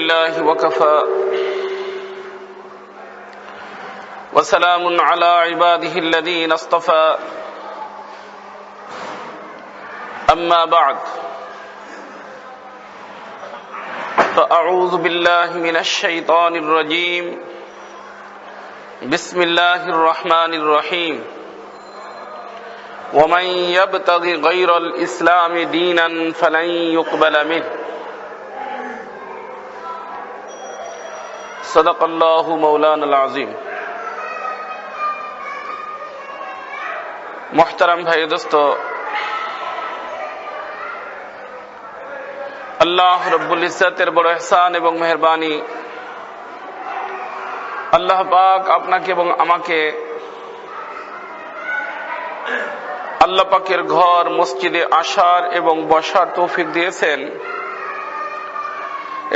لله وكفى وسلام على عباده الذين اصطفى أما بعد فأعوذ بالله من الشيطان الرجيم بسم الله الرحمن الرحيم ومن يبتغ غير الإسلام دينا فلن يقبل منه صدق الله مولانا العظيم। मोहतरम भाई दोस्तों, আল্লাহ রব্বুল ইজ্জতের বড় ইহসান এবং মেহেরবানি, আল্লাহ পাক আপনাকে এবং আমাকে আল্লাহ পাকের ঘর মসজিদে আসার এবং বসার তৌফিক দিয়েছেন।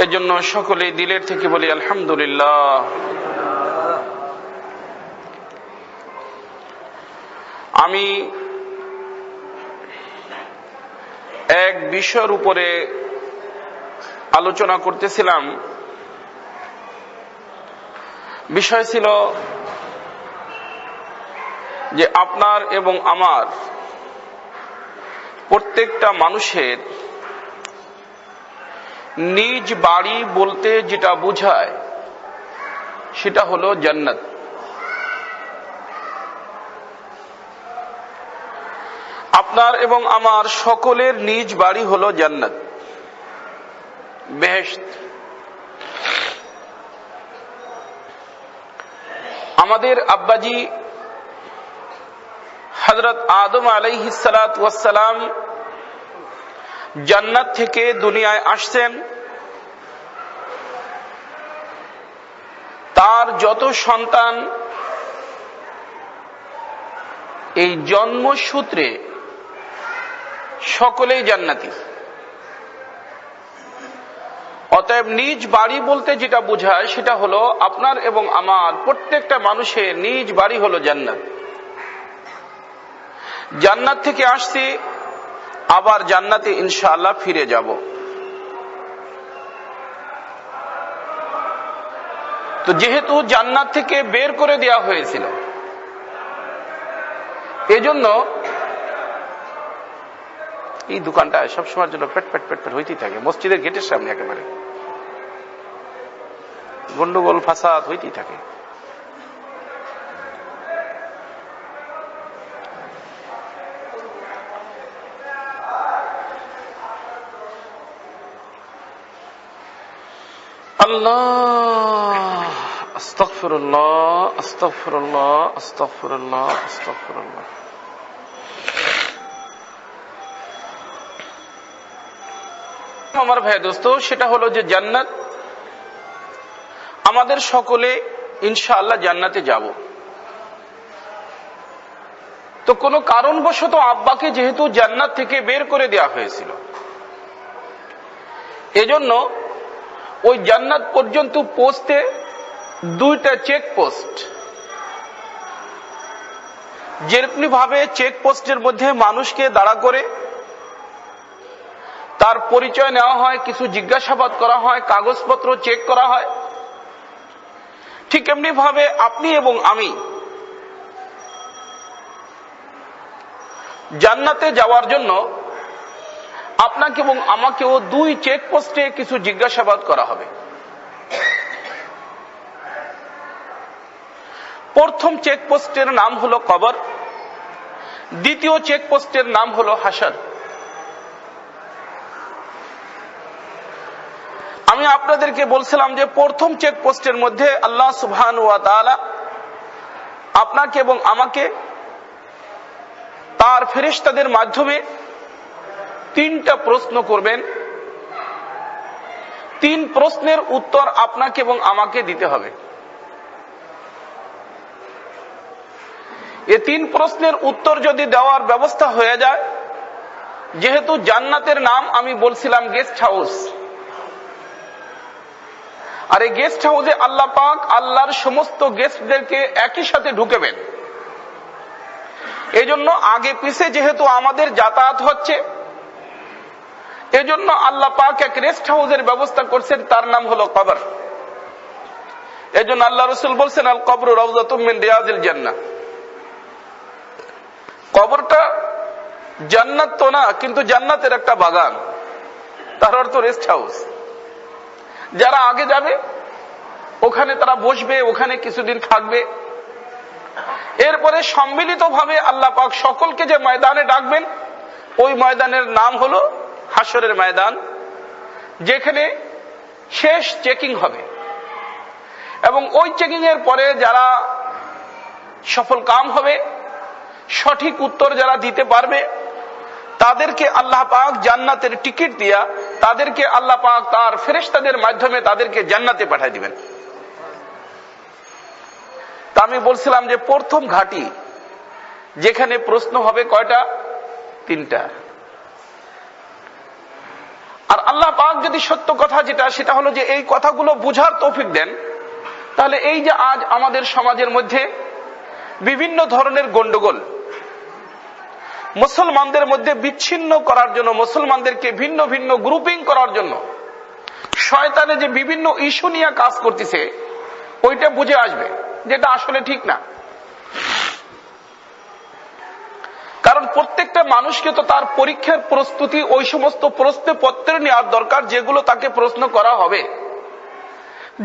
এজন্য সকলেই দিলের থেকে বলি আলহামদুলিল্লাহ। আমি এক বিষয়ের উপরে আলোচনা করতেছিলাম। বিষয় ছিল যে আপনার এবং আমার প্রত্যেকটা মানুষের নিজ বাড়ি বলতে যেটা বোঝায় সেটা হলো জান্নাত। আপনার এবং আমার সকলের নিজ বাড়ি হলো জান্নাত, বেহেশত। আমাদের আব্বাজি হযরত আদম আলাইহিস সালাতু ওয়াস সালাম জান্নাত থেকে দুনিয়ায় আসছেন। তার যত সন্তান এই জন্মসূত্রে সকলেই জান্নাতি। অতএব নিজ বাড়ি বলতে যেটা বোঝায় সেটা হলো আপনার এবং আমার প্রত্যেকটা মানুষের নিজ বাড়ি হলো জান্নাত। জান্নাত থেকে আসছি, আবার জান্নাতে ইনশাআল্লাহ ফিরে যাব। তো যেহেতু জান্নাত থেকে বের করে দেওয়া হয়েছিল, এজন্য এই দোকানটা সবসময়ের জন্য পেট পেট পেট পেট হইতেই থাকে। মসজিদের গেটের সামনে একেবারে গন্ডগোল ফাসাদ হইতেই থাকে। আল্লাহ আস্তাগফিরুল্লাহ আস্তাগফিরুল্লাহ আস্তাগফিরুল্লাহ আস্তাগফিরুল্লাহ। আমার ভাই দোস্ত, সেটা হলো যে জান্নাত। আমাদের সকলে ইনশাআল্লাহ জান্নাতে যাব। তো কোনো কারণবশত আব্বাকে যেহেতু জান্নাত থেকে বের করে দেওয়া হয়েছিল, এজন্য ওই জান্নাত পর্যন্ত পৌঁছতে দুইটা চেকপোস্ট, যেরকম ভাবে চেকপোস্টের মধ্যে মানুষকে দাঁড়া করে তার পরিচয় নেওয়া হয়, কিছু জিজ্ঞাসাবাদ করা হয়, কাগজপত্র চেক করা হয়, ঠিক এমনি ভাবে আপনি এবং আমি জান্নাতে যাওয়ার জন্য আপনাকে এবং আমাকেও দুই চেকপোস্টে কিছু জিজ্ঞাসাবাদ করা হবে। প্রথম চেকপোস্টের নাম হলো কবর, দ্বিতীয় চেকপোস্টের নাম হলো হাসর। আমি আপনাদেরকে বলছিলাম যে প্রথম চেকপোস্টের মধ্যে আল্লাহ সুবহানাহু ওয়া তাআলা আপনাকে এবং আমাকে তার ফেরেশতাদের মাধ্যমে তিনটা প্রশ্ন করবেন। তিন প্রশ্নের উত্তর আপনাকে এবং আমাকে দিতে হবে। এই তিন প্রশ্নের উত্তর যদি দেওয়ার ব্যবস্থা হয়ে যায়, যেহেতু জান্নাতের নাম আমি বলছিলাম গেস্ট হাউস, আর এই গেস্ট হাউসে আল্লাহ পাক আল্লাহর সমস্ত গেস্টদেরকে একই সাথে ঢুকাবেন। এই জন্য আগে পিছে যেহেতু আমাদের যাতায়াত হচ্ছে, এজন্য আল্লাহ পাক এক রেস্ট হাউসের ব্যবস্থা করছেন, তার নাম হলো কবর। এজন্য আল্লাহ রাসূল বলছেন, আল কবরু রাউযাতুম মিন রিয়াজিল জান্নাহ। কবরটা জান্নাত তো না, কিন্তু জান্নাতের একটা বাগান, তার অর্থ রেস্ট হাউস। যারা আগে যাবে ওখানে তারা বসবে, ওখানে কিছুদিন থাকবে। এরপরে সম্মিলিতভাবে আল্লাহ পাক সকলকে যে ময়দানে ডাকবেন, ওই ময়দানের নাম হলো হাসরের ময়দান, যেখানে শেষ চেকিং হবে। এবং ওই চেকিং এর পরে যারা সফল কাম হবে, সঠিক উত্তর যারা দিতে পারবে, তাদেরকে আল্লাহ পাক জান্নাতের টিকিট দিয়া তাদেরকে আল্লাহ পাক তার ফেরেশতাদের মাধ্যমে তাদেরকে জান্নাতে পাঠিয়ে দিবেন। তা আমি বলছিলাম যে প্রথম ঘাঁটি যেখানে প্রশ্ন হবে কয়টা? 3টা। আর আল্লাহ পাক যদি সত্য কথা যেটা, সেটা হলো যে এই কথাগুলো বুঝার তৌফিক দেন, তাহলে এই যে আজ আমাদের সমাজের মধ্যে বিভিন্ন ধরনের গন্ডগোল, মুসলমানদের মধ্যে বিচ্ছিন্ন করার জন্য, মুসলমানদেরকে ভিন্ন ভিন্ন গ্রুপিং করার জন্য শয়তানে যে বিভিন্ন ইস্যু নিয়ে কাজ করতেছে, ওইটা বুঝে আসবে যেটা আসলে ঠিক না। কারণ প্রত্যেকটা মানুষকে তো তার পরীক্ষার প্রস্তুতি, ওই সমস্ত প্রশ্নপত্র নেওয়ার দরকার যেগুলো তাকে প্রশ্ন করা হবে।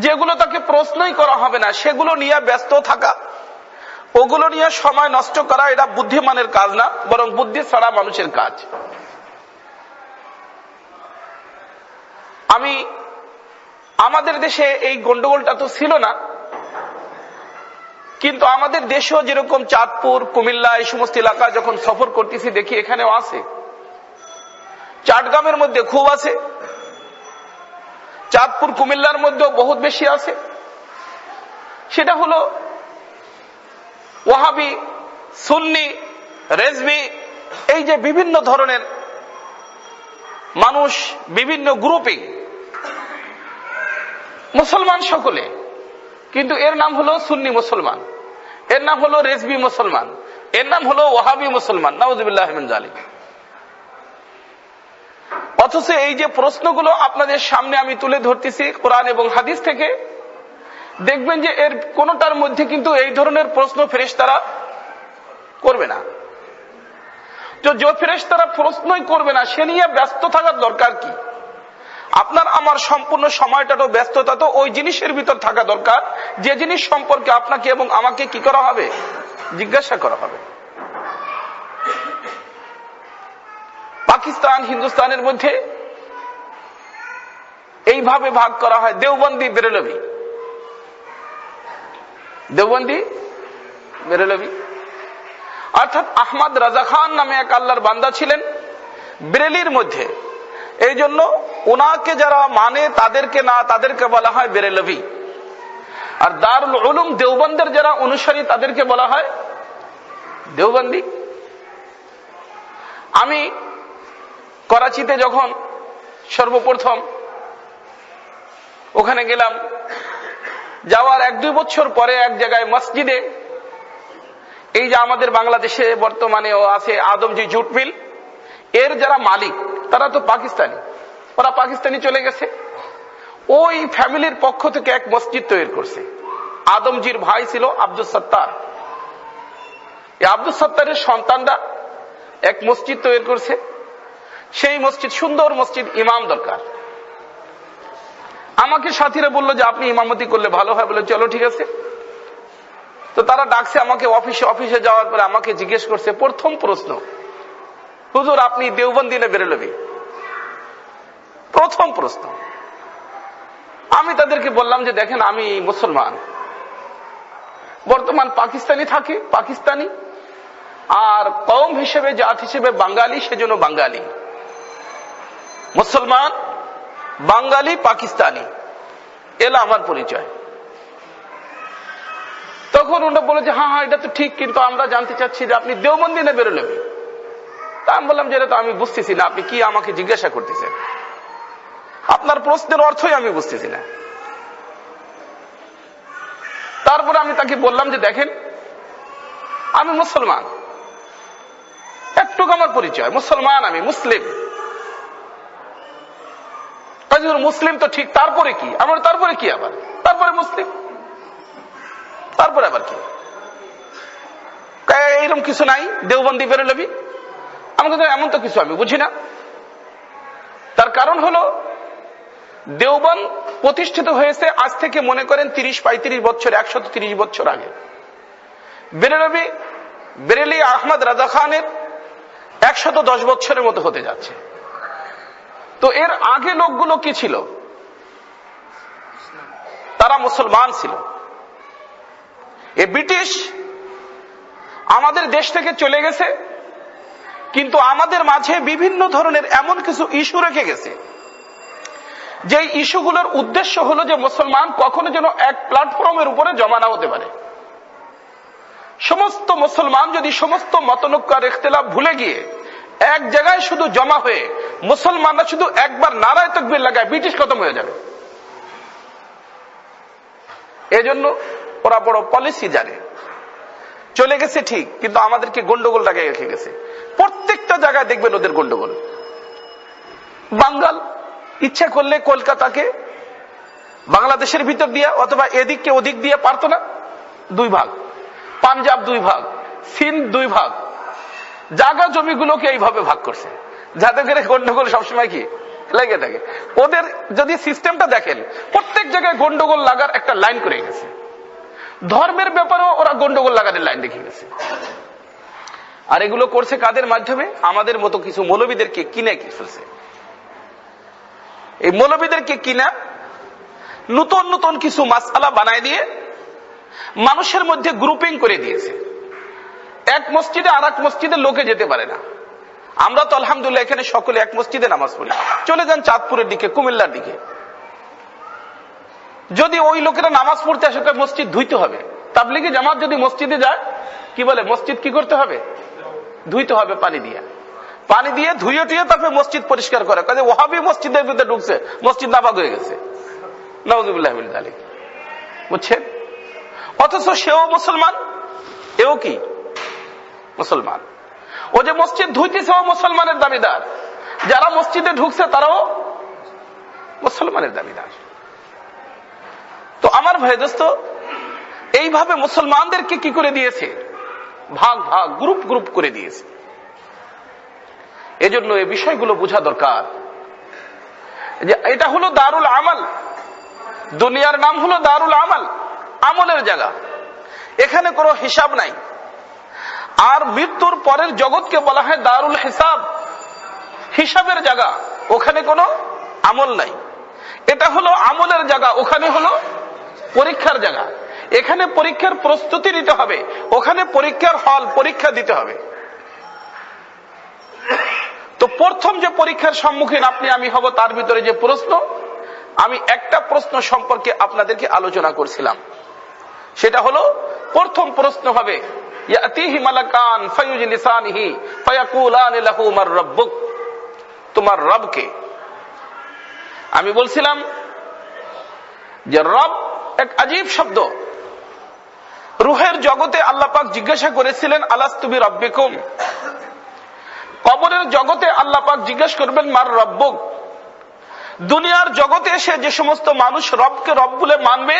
যেগুলো তাকে প্রশ্নই করা হবে না সেগুলো নিয়ে ব্যস্ত থাকা, ওগুলো নিয়ে সময় নষ্ট করা, এটা বুদ্ধিমানের কাজ না, বরং বুদ্ধি ছাড়া মানুষের কাজ। আমাদের দেশে এই গন্ডগোলটা তো ছিল না, কিন্তু আমাদের দেশেও যেরকম চাঁদপুর, কুমিল্লা, এই সমস্ত এলাকা যখন সফর করতেছি দেখি এখানেও আছে। চাটগ্রামের মধ্যে খুব আছে, চাঁদপুর কুমিল্লার মধ্যেও বহুত বেশি আছে। সেটা হলো ওয়াহাবি, সুন্নি, রেজভি, এই যে বিভিন্ন ধরনের মানুষ, বিভিন্ন গ্রুপিং, মুসলমান সকলে, কিন্তু এর নাম হলো সুন্নি মুসলমান, এর নাম হলো রেজভি মুসলমান, এর নাম হলো ওয়াহাবি মুসলমান, নাউযুবিল্লাহ মিন যালিক। অথচ এই যে প্রশ্নগুলো আপনাদের সামনে আমি তুলে ধরতেছি কোরআন এবং হাদিস থেকে, দেখবেন যে এর কোনটার মধ্যে কিন্তু এই ধরনের প্রশ্ন ফেরেশতারা করবে না। তো যে ফেরেশতারা প্রশ্নই করবে না, সে নিয়ে ব্যস্ত থাকার দরকার কি? আপনার আমার সম্পূর্ণ সময়টা তো ব্যস্ততা তো ওই জিনিসের ভিতর থাকা দরকার, যে জিনিস সম্পর্কে আপনাকে এবং আমাকে কি করা হবে? জিজ্ঞাসা করা হবে। পাকিস্তান, হিন্দুস্তানের মধ্যে এইভাবে ভাগ করা হয়, দেওবন্দি, বেরেলভি। দেওবন্দি, বেরেলভি, অর্থাৎ আহমদ রাজা খান নামে এক আল্লাহর বান্দা ছিলেন বেরেলির মধ্যে। এই জন্য ওনাকে যারা মানে তাদেরকে না, তাদেরকে বলা হয় বেরেলভি। আর দারুল উলুম দেওবন্দের যারা অনুসারী তাদেরকে বলা হয় দেওবন্দি। আমি করাচিতে যখন সর্বপ্রথম ওখানে গেলাম, যাওয়ার 1-2 বছর পরে এক জায়গায় মসজিদে, এই যে আমাদের বাংলাদেশে বর্তমানেও আছে আদমজি জুট মিল, এর যারা মালিক তারা তো পাকিস্তানি, ওরা পাকিস্তানি চলে গেছে। ওই ফ্যামিলির পক্ষ থেকে এক মসজিদ তৈরি করছে। আদমজির ভাই ছিল আব্দুল সত্তার, এই আব্দুল সত্তারের সন্তানরা এক মসজিদ তৈরি করছে। সেই মসজিদ সুন্দর মসজিদ, ইমাম দরকার। আমাকে সাথীরা বললো যে আপনি ইমামতি করলে ভালো হয়, বলে চলো ঠিক আছে। তো তারা ডাকছে আমাকে অফিসে যাওয়ার পরে আমাকে জিজ্ঞেস করছে প্রথম প্রশ্ন, হুজুর আপনি দেওবন্দি না বেরেলভি? প্রথম প্রশ্ন। আমি তাদেরকে বললাম যে দেখেন আমি মুসলমান, বর্তমান পাকিস্তানি থাকি, পাকিস্তানি, আর কওম হিসেবে, জাত হিসেবে বাঙালি, সেজন্য বাঙালি। মুসলমান, বাঙালি, পাকিস্তানি, এলা আমার পরিচয়। তখন ওরা বলে যে হ্যাঁ এটা তো ঠিক, কিন্তু আমরা জানতে চাচ্ছি যে আপনি দেওবন্দি না বেরেলভি? তা আমি বললাম যে এটা তো আমি বুঝতেছি না, আপনি কি আমাকে জিজ্ঞাসা করতেছেন? আপনার প্রশ্নের অর্থই আমি বুঝতেছি না। তারপরে আমি তাকে বললাম যে দেখেন আমি মুসলমান, একটুকু আমার পরিচয়, মুসলমান, আমি মুসলিম। মুসলিম তো ঠিক, তারপরে কি? আমরা তারপরে কি আবার? তারপরে মুসলিম, তারপরে আবার কি? এইরকম কিছু নাই দেওবন্দি বেরোলবি? আমাকে তো এমন তো কিছু আমি বুঝি না। তার কারণ হলো দেওবন্দ প্রতিষ্ঠিত হয়েছে আজ থেকে মনে করেন 30-35 বছর, 130 বছর আগে। বেরেলি আহমদ রাজা খানের 110 বছরের মতো হতে যাচ্ছে। তো এর আগে লোকগুলো কি ছিল? তারা মুসলমান ছিল। এ ব্রিটিশ আমাদের দেশ থেকে চলে গেছে, কিন্তু আমাদের মাঝে বিভিন্ন ধরনের এমন কিছু ইস্যু রেখে গেছে, যে ইস্যুগুলোর উদ্দেশ্য হলো যে মুসলমান কখনো যেন এক প্ল্যাটফর্মের উপরে জমা না হতে পারে। সমস্ত মুসলমান যদি সমস্ত মতনৈক্য ইখতিলাফ ভুলে গিয়ে এক জায়গায় শুধু জমা হয়ে মুসলমানরা শুধু একবার নারায়ে তাকবীর লাগায়, ব্রিটিশ খতম হয়ে যাবে। এজন্য ওরা বড় পলিসি জানে। চলে গেছে ঠিক, কিন্তু আমাদেরকে গন্ডগোল লাগাই রেখে গেছে। প্রত্যেকটা জায়গায় দেখবেন ওদের গন্ডগোল। বাঙ্গাল ইচ্ছা করলে কলকাতাকে বাংলাদেশের ভিতর দিয়ে অথবা এদিককে ওদিক দিয়ে পারতো না? 2 ভাগ, পাঞ্জাব 2 ভাগ, সিন্ধ 2 ভাগ, জায়গা জমিগুলোকে এইভাবে ভাগ করছে, যাতে করে গন্ডগোল সবসময় কি লেগে থাকে। ওদের যদি সিস্টেমটা দেখেন, প্রত্যেক জায়গায় গন্ডগোল লাগার একটা লাইন করে গেছে। ধর্মের ব্যাপারেও ওরা গন্ডগোল লাগানোর লাইন রেখে গেছে। আর এগুলো করছে কাদের মাধ্যমে? আমাদের মতো কিছু মৌলবীদেরকে কিনে কি ফেলছে। এই মৌলবীদেরকে কিনা নতুন নতুন কিছু মাসআলা বানায় দিয়ে মানুষের মধ্যে গ্রুপিং করে দিয়েছে। এক মসজিদে আর এক মসজিদে লোকে যেতে পারে না। আমরা তো আলহামদুলিল্লাহ এখানে সকলে এক মসজিদে নামাজ পড়ি। চলে যান চাঁদপুরের দিকে, কুমিল্লার দিকে, যদি ওই লোকেরা নামাজ পড়তে আসে মসজিদ ধুইতে হবে। তাবলিগি জামাত যদি মসজিদে যায়, কি বলে? মসজিদ কি করতে হবে? ধুইতে হবে পানি দিয়ে। পানি দিয়ে ধুয়ে টুয়ে তারপরে মসজিদ পরিষ্কার করে। কাজে ওহাবি মসজিদের ভিতরে ঢুকছে, মসজিদ নাপাক হয়ে গেছে। নাউযুবিল্লাহি মিন যালিক। বুঝছেন? অথচ সেও মুসলমান, এও কি মুসলমান। ও যে মসজিদ ধুইতেছে ও মুসলমানের দাবিদার, যারা মসজিদে ঢুকছে তারাও মুসলমানের দাবিদার। তো আমার ভাই দোস্ত, এইভাবে মুসলমানদেরকে কি করে দিয়েছে? ভাগ ভাগ, গ্রুপ গ্রুপ করে দিয়েছে। এজন্য এই বিষয়গুলো বোঝা দরকার যে এটা হলো দারুল আমাল। দুনিয়ার নাম হলো দারুল আমাল, আমলের জায়গা। এখানে কোনো হিসাব নাই। আর মৃত্যুর পরের জগৎকে বলা হয় দারুল হিসাব, হিসাবের জায়গা। ওখানে কোনো আমল নাই। এটা হলো আমলের জায়গা, ওখানে হলো পরীক্ষার জায়গা। এখানে পরীক্ষার প্রস্তুতি নিতে হবে, ওখানে পরীক্ষার হল, পরীক্ষা দিতে হবে। তো প্রথম যে পরীক্ষার সম্মুখীন আপনি আমি হব, তার ভিতরে যে প্রশ্ন, আমি একটা প্রশ্ন সম্পর্কে আপনাদেরকে আলোচনা করছিলাম। সেটা হলো, প্রথম প্রশ্ন হবে ইয়াতিহি মালাকান ফায়ুজলিসানিহি ফায়াকুলানি লাহু মার রাব্বুক, তোমার রব কে? আমি বলছিলাম যে রব এক আজীব শব্দ। রূহের জগতে আল্লাহ পাক জিজ্ঞাসা করেছিলেন আলাস্তু বিরাব্বিকুম। কবরের জগতে আল্লাহ পাক জিজ্ঞাসা করবেন মার রব্বুক। দুনিয়ার জগতে এসে যে সমস্ত মানুষ রবকে রব বলে মানবে,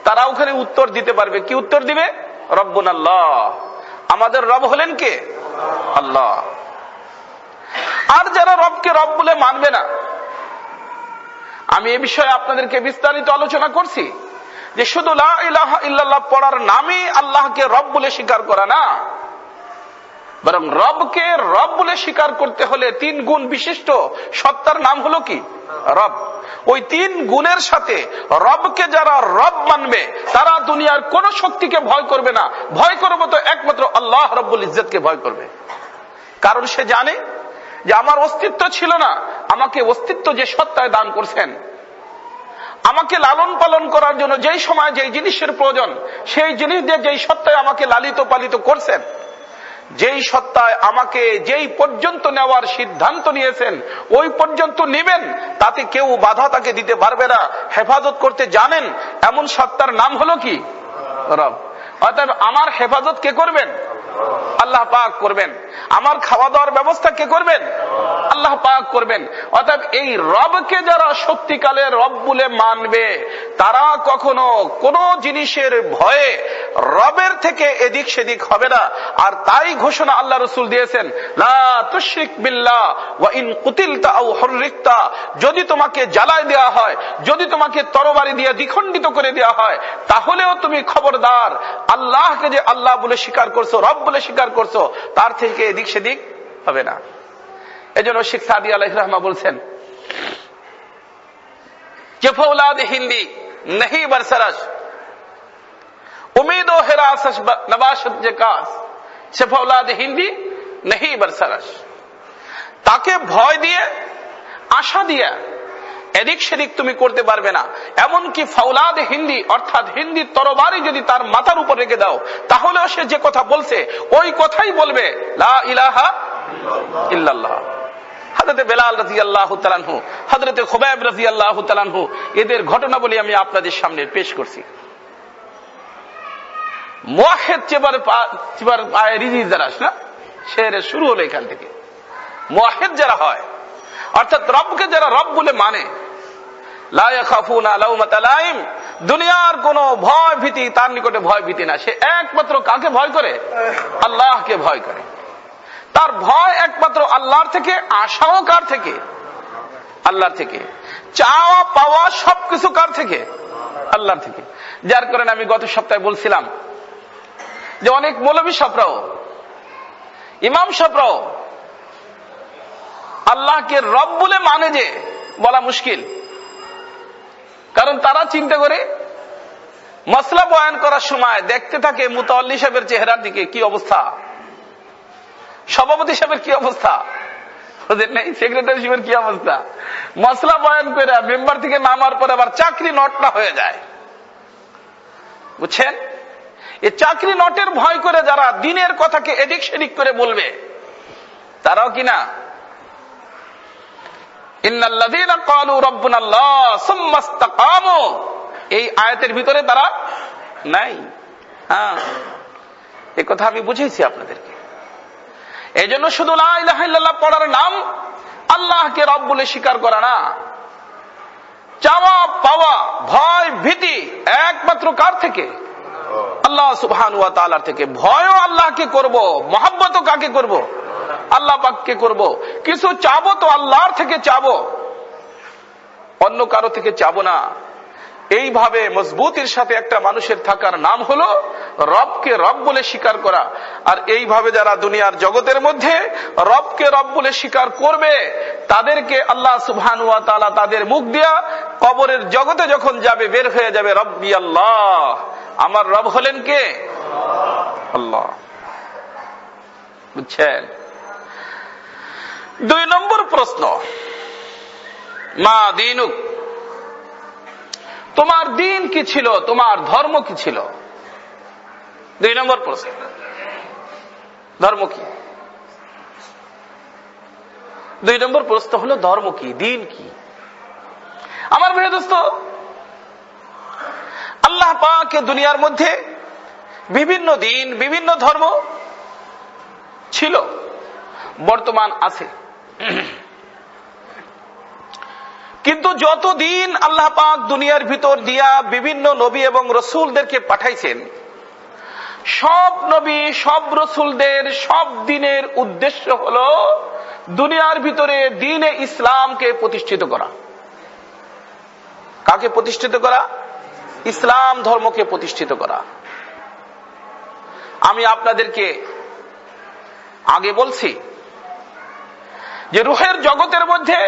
তারা ওখানে উত্তর দিতে পারবে। কি উত্তর দিবে? রব্বুন আল্লাহ, আমাদের রব হলেন কে? আল্লাহ। আর যারা রবকে রব বলে মানবে না, আমি এ বিষয়ে আপনাদেরকে বিস্তারিত আলোচনা করছি যে শুধু লা ইলাহা ইল্লাল্লাহ পড়ার নামে আল্লাহকে রব বলে স্বীকার করা না, বরং রবকে রব বলে স্বীকার করতে হলে 3 গুণ বিশিষ্ট সত্তার নাম হলো কি? রব। ওই 3 গুণের সাথে রবকে যারা রব মানবে, তারা দুনিয়ার কোন শক্তিকে ভয় করবে না। ভয় করবে তো একমাত্র আল্লাহ রব্বুল ইজ্জতকে ভয় করবে। কারণ সে জানে যে আমার অস্তিত্ব ছিল না, আমাকে অস্তিত্ব যে সত্তায় দান করছেন, আমাকে লালন পালন করার জন্য যেই সময় যেই জিনিসের প্রয়োজন, সেই জিনিস দিয়ে যেই সত্তায় আমাকে লালিত পালিত করছেন, যেই সত্তায় আমাকে যেই পর্যন্ত নেওয়ার সিদ্ধান্ত নিয়েছেন, ওই পর্যন্ত নেবেন, তাতে কেউ বাধা তাকে দিতে পারবে না, হেফাজত করতে জানেন, এমন সত্তার নাম হলো কি? রব। অর্থাৎ আমার হেফাজত কে করবেন? আল্লাহ পাক করবেন। আমার খাওয়া দাওয়ার ব্যবস্থা কে করবেন? আল্লাহ পাক করবেন। অর্থাৎ এই রবকে যারা সত্যিকালের রব বলে মানবে তারা কখনো কোন জিনিসের ভয়ে রবের থেকে এদিক সেদিক হবে না। আর তাই ঘোষণা আল্লাহ রাসূল দিয়েছেন, লা তুশরিক বিল্লাহ ওয়া ইন কুতিলতা আও হুররিকতা, যদি তোমাকে জ্বালায় দেওয়া হয়, যদি তোমাকে তরবারি দিয়ে দ্বিখণ্ডিত করে দেওয়া হয়, তাহলেও তুমি খবরদার আল্লাহকে যে আল্লাহ বলে স্বীকার করছো, রব বলে স্বীকার করছো, তার থেকে এদিক সেদিক হবে না। এজন্য শেখ সাদি আলাইহির রহমা বলছেন যে ফৌলাদ হিন্দি नहीं बरसरस उम्मीदों हिरासत नवाशत जे कास সে ফৌলাদ হিন্দি नहीं बरसरस, তাকে ভয় দিয়ে আশা দিয়ে এদিক সেদিক তুমি করতে পারবে না। এমনকি ফাউলাদ হিন্দি অর্থাৎ হিন্দি তরবারি যদি তার মাথার উপর রেখে দাও তাহলেও সে যে কথা বলছে ওই কথাই বলবে, লা ইলাহা ইল্লাল্লাহ। হযরত বেলাল রাদিয়াল্লাহু তাআলা আনহু, হযরত খুবাইব রাদিয়াল্লাহু তাআলা আনহু, এদের ঘটনা বলি আমি আপনাদের সামনে পেশ করছি। মুয়াহহিদ চেবার পায়ে রিজি জারাস না, শেরের শুরু হলো এখান থেকে। মুয়াহহিদ যারা হয় অর্থাৎ রবকে যারা রব বলে মানে, লা ইয়াখাফুনা লাউমাতা লাইম, দুনিয়ার কোন ভয় ভীতি তার নিকটে ভয় ভীতি না। সে একমাত্র কাকে ভয় করে? আল্লাহকে ভয় করে। তার ভয় একমাত্র আল্লাহর থেকে, আশাও কার থেকে? আল্লাহর থেকে। চাওয়া পাওয়া সবকিছু কার থেকে? আল্লাহর থেকে। যার কারণে আমি গত সপ্তাহে বলছিলাম যে অনেক মৌলভী সাহেবরাও, ইমাম সাহেবরাও আল্লাহকে রব বলে মানে যে বলা মুশকিল, কারণ তারা চিন্তা করে মাসলা বয়ান করার সময় দেখতে থাকে মুতাওয়াল্লি সাহেবের চেহারার দিকে কি অবস্থা, সভাপতি সাহেবের কি অবস্থা, সেক্রেটারি সাহেবের কি অবস্থা। মাসলা বয়ান করে মেম্বার থেকে নামার পরে আবার চাকরি নটটা হয়ে যায়, বুঝছেন? এই চাকরি নটের ভয় করে যারা দিনের কথাকে এদিক সেদিক করে বলবে তারাও কিনা ইন্নাল্লাযীনা ক্বালু রাব্বুনাল্লাহ সুম্মা ইসতাকামু, এই আয়াতের ভিতরে তারা নাই। হ্যাঁ, এই কথা আমি বুঝিয়েছি আপনাদেরকে। এই জন্য শুধু লা ইলাহা ইল্লাল্লাহ পড়ার নাম আল্লাহকে রব বলে স্বীকার করা না। চাওয়া পাওয়া ভয় ভীতি একমাত্র কার থেকে? আল্লাহ সুবহানাহু ওয়া তাআলার থেকে। ভয়ও আল্লাহকে করব, মহব্বতও কাকে করব? আল্লাহ পাককে করব। কিছু চাবো তো আল্লাহর থেকে চাবো, অন্য কারো থেকে চাবো না। এইভাবে মজবুতির সাথে একটা মানুষের থাকার নাম হলো রবকে রব বলে স্বীকার করা। আর এইভাবে যারা দুনিয়ার জগতের মধ্যে রবকে রব বলে স্বীকার করবে তাদেরকে আল্লাহ সুবহানাহু ওয়া তাআলা তাদের মুখ দিয়া কবরের জগতে যখন যাবে বের হয়ে যাবে, রব্বি আল্লাহ, আমার রব হলেন কে? আল্লাহ। বুঝছেন? 2 নম্বর প্রশ্ন, মা দীনুক, তোমার দিন কি ছিল, তোমার ধর্ম কি ছিল? 2 নম্বর প্রশ্ন, ধর্ম কি? 2 নম্বর প্রশ্ন হলো ধর্ম কি, দিন কি? আমার ভাই দোস্ত, আল্লাহ পাক দুনিয়ার মধ্যে বিভিন্ন দিন বিভিন্ন ধর্ম ছিল, বর্তমান আছে। কিন্তু যতদিন আল্লাহ পাক দুনিয়ার ভিতর দিয়া বিভিন্ন নবী এবং রসুলদেরকে পাঠাইছেন, সব নবী সব রসুলদের সব দিনের উদ্দেশ্য হলো দুনিয়ার ভিতরে দ্বীনে ইসলামকে প্রতিষ্ঠিত করা। কাকে প্রতিষ্ঠিত করা? ইসলাম ধর্মকে প্রতিষ্ঠিত করা। আমি আপনাদেরকে আগে বলছি যে রূহের জগতের মধ্যে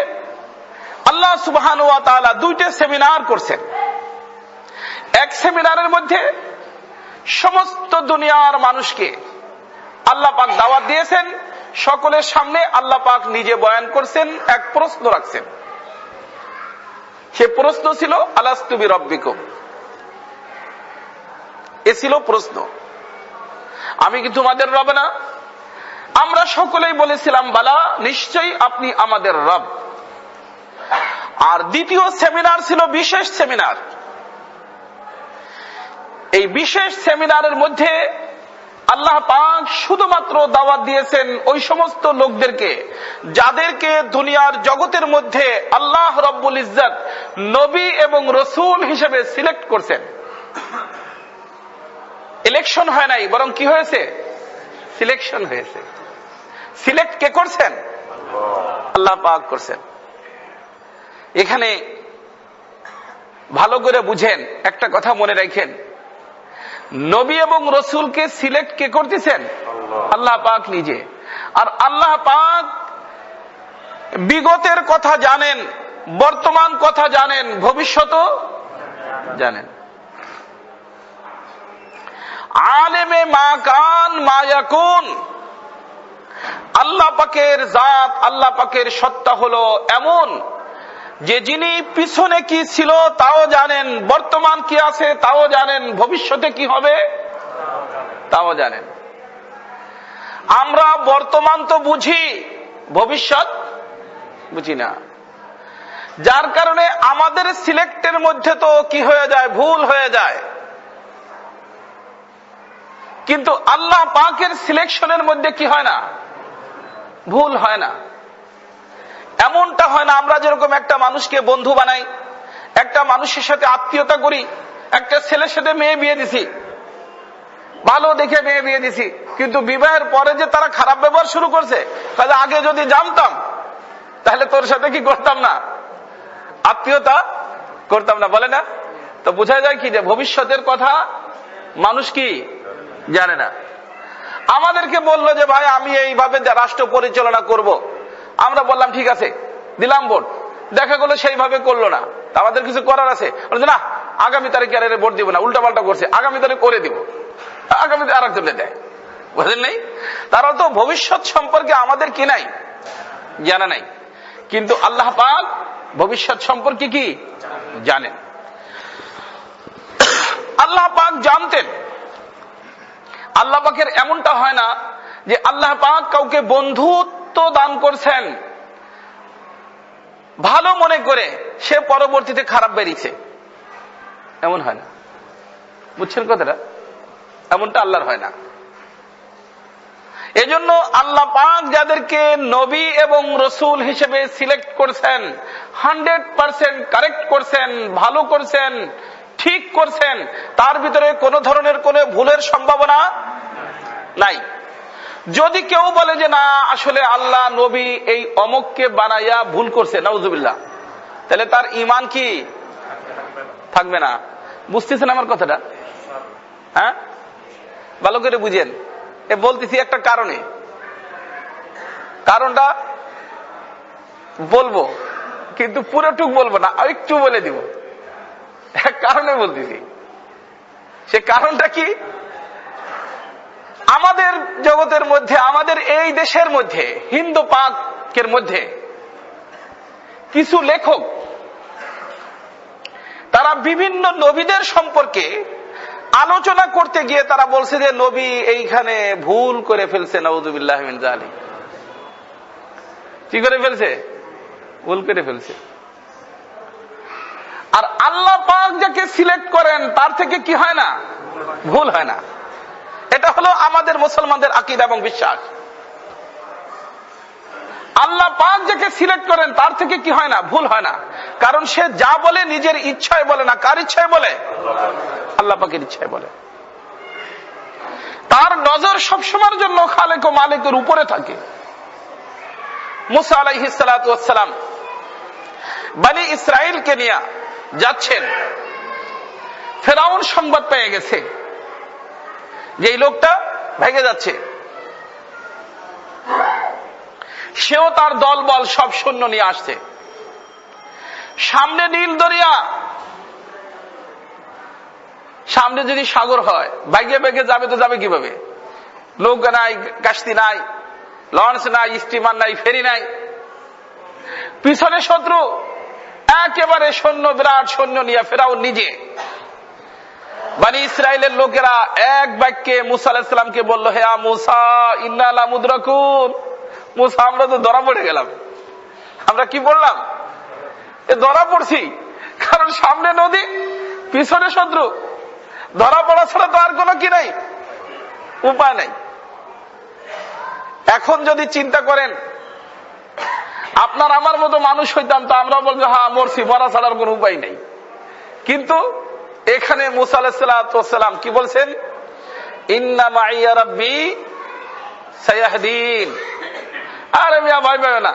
আল্লাহ সুবহানাহু ওয়া তাআলা 2টা সেমিনার করছেন। এক সেমিনারের মধ্যে সমস্ত দুনিয়ার মানুষকে আল্লাহ পাক দাওয়াত দিয়েছেন, সকলের সামনে আল্লাহ পাক নিজে বয়ান করছেন, এক প্রশ্ন রাখছেন। সে প্রশ্ন ছিল আলাস্তু বিরাব্বিকুম, এ ছিল প্রশ্ন। আমি কি তোমাদের রব না? আমরা সকলেই বলেছিলাম বালা, নিশ্চয়ই আপনি আমাদের রব। আর দ্বিতীয় সেমিনার ছিল বিশেষ সেমিনার। এই বিশেষ সেমিনারের মধ্যে আল্লাহ পাক শুধুমাত্র দাওয়াত দিয়েছেন ওই সমস্ত লোকদেরকে যাদেরকে দুনিয়ার জগতের মধ্যে আল্লাহ রব্বুল ইজ্জত নবী এবং রসুল হিসেবে সিলেক্ট করছেন। ইলেকশন হয় নাই, বরং কি হয়েছে? সিলেকশন হয়েছে। সিলেক্ট কে করছেন? আল্লাহ পাক করছেন। এখানে ভালো করে বুঝেন, একটা কথা মনে রাখেন, নবী এবং রসুলকে সিলেক্ট কে করতেছেন? আল্লাহ পাক নিজে। আর আল্লাহ পাক বিগতের কথা জানেন, বর্তমান কথা জানেন, ভবিষ্যৎও জানেন। আলেমে মা কান মা ইয়াকুন। আল্লাহ পাকের জাত, আল্লাহ পাকের সত্তা হলো এমন যে যিনি পিছনে কি ছিল তাও জানেন, বর্তমান কি আছে তাও জানেন, ভবিষ্যতে কি হবে তাও জানেন। আমরা বর্তমান তো বুঝি, ভবিষ্যৎ বুঝি না, যার কারণে আমাদের সিলেক্টের মধ্যে তো কি হয়ে যায়? ভুল হয়ে যায়। কিন্তু আল্লাহ পাকের সিলেকশনের মধ্যে কি হয় না? ভুল হয় না। এমনটা হয় না আমরা যেরকম একটা মানুষকে বন্ধু বানাই, একটা মানুষের সাথে আত্মীয়তা করি, একটা ছেলের সাথে মেয়ে বিয়ে দিছি, ভালো দেখে মেয়ে বিয়ে দিছি, কিন্তু বিবাহের পরে যে তারা খারাপ ব্যবহার শুরু করছে, তাহলে আগে যদি জানতাম তাহলে তোর সাথে কি করতাম না? আত্মীয়তা করতাম না, বলে না? তো বোঝা যায় কি যে ভবিষ্যতের কথা মানুষ কি জানে না। আমাদেরকে বললো যে ভাই আমি এইভাবে রাষ্ট্র পরিচালনা করব, আমরা বললাম ঠিক আছে, দিলাম ভোট, দেখা গেলো সেইভাবে করলো না, আমাদের কিছু করার আছে না, আগামী তারিখে আর ভোট দিব না, উল্টা পাল্টা করছে, আগামী তারিখ করে দিব, আগামীতে আর একজনে দেয়, বুঝলেন নাই? তারা তো ভবিষ্যৎ সম্পর্কে আমাদের কি নাই? জানা নাই। কিন্তু আল্লাহ পাক ভবিষ্যৎ সম্পর্কে কি জানেন। আল্লাহ পাক জানতেন। আল্লাহ পাকের এমনটা হয় না যে আল্লাহ পাক কাউকে বন্ধুত্ব দান করছেন ভালো মনে করে, সে পরবর্তীতে খারাপ বেরিয়েছে, এমন হয় না। বুঝছেন কথাটা? এমনটা আল্লাহর হয় না। এজন্য আল্লাহ পাক যাদেরকে নবী এবং রসুল হিসেবে সিলেক্ট করছেন, 100% কারেক্ট করছেন, ভালো করছেন, ঠিক করছেন, তার ভিতরে কোন ধরনের কোন ভুলের সম্ভাবনা নাই। যদি কেউ বলে যে না আসলে আল্লাহ নবী এই অমুককে বানাইয়া ভুল করছে, নাউজুবিল্লাহ, তাহলে তার ঈমান কি থাকবে না। বুঝতেছেন আমার কথাটা? হ্যাঁ, ভালো করে বুঝেন। এ বলতেছি একটা কারণে, কারণটা বলবো কিন্তু পুরোটুক বলবো না, আর একটু বলে দিব। এক কারণে বলতেছি। সে কারণটা কি? আমাদের জগতের মধ্যে, আমাদের এই দেশের মধ্যে, হিন্দু পাকের মধ্যে কিছু লেখক তারা বিভিন্ন নবীদের সম্পর্কে আলোচনা করতে গিয়ে তারা বলছে যে নবী এইখানে ভুল করে ফেলছে, নাউযুবিল্লাহি মিন যালিক। কি করে ফেলছে? ভুল করে ফেলছে। আর আল্লাহ পাক যাকে সিলেক্ট করেন তার থেকে কি হয় না? ভুল হয় না। এটা হলো আমাদের মুসলমানদের আকীদা এবং বিশ্বাস। আল্লাহ পাক যাকে সিলেক্ট করেন তার থেকে কি হয় না? ভুল হয় না। কারণ সে যা বলে নিজের ইচ্ছায় বলে না। কার ইচ্ছায় বলে? আল্লাহ পাকের ইচ্ছায় বলে। তার নজর সবসময়ের জন্য খালেক ও মালিকের উপরে থাকে। মুসা আলাইহিস সালাতু ওয়াস সালাম বনি ইসরাইলকে নিয়ে যাচ্ছেন, ফেরাউন সংবাদ পেয়ে গেছে যে এই লোকটা ভেগে যাচ্ছে। সেও তার দলবল সব সৈন্য নিয়ে আসছে। সামনে নীল দরিয়া, সামনে যদি সাগর হয়, বাইকে বেগে যাবে তো যাবে কিভাবে? নৌকা নাই, কাশতি নাই, লঞ্চ নাই, স্টিমার নাই, ফেরি নাই। পিছনে শত্রু, একেবারে সৈন্য, বিরাট সৈন্য নিয়ে ফেরাউন নিজে। বনি ইসরাইলের লোকেরা এক বাক্যে মুসা আলাইহিস সালামকে বলল, হে মুসা ইন্না লামুদরাকুন। মুসা, আমরা তো ধরা পড়ে গেলাম। আমরা কি বললাম? ধরা পড়ছি। কারণ সামনে নদী, পিছনে শত্রু, ধরা পড়া ছাড়া তো আর কোনো কি নাই। উপায় নাই। এখন যদি চিন্তা করেন আপনার আমার মতো মানুষ হইতাম তো আমরা বলবো হ্যাঁ মরছি, মরা ছাড়ার কোন উপায় নেই। কিন্তু এখানে মুসা আলাইহিস সালাম কি বলছেন? ইন্না মাইয়া রাব্বি সায়াহদিন। আরে মিয়া ভয় পাবে না,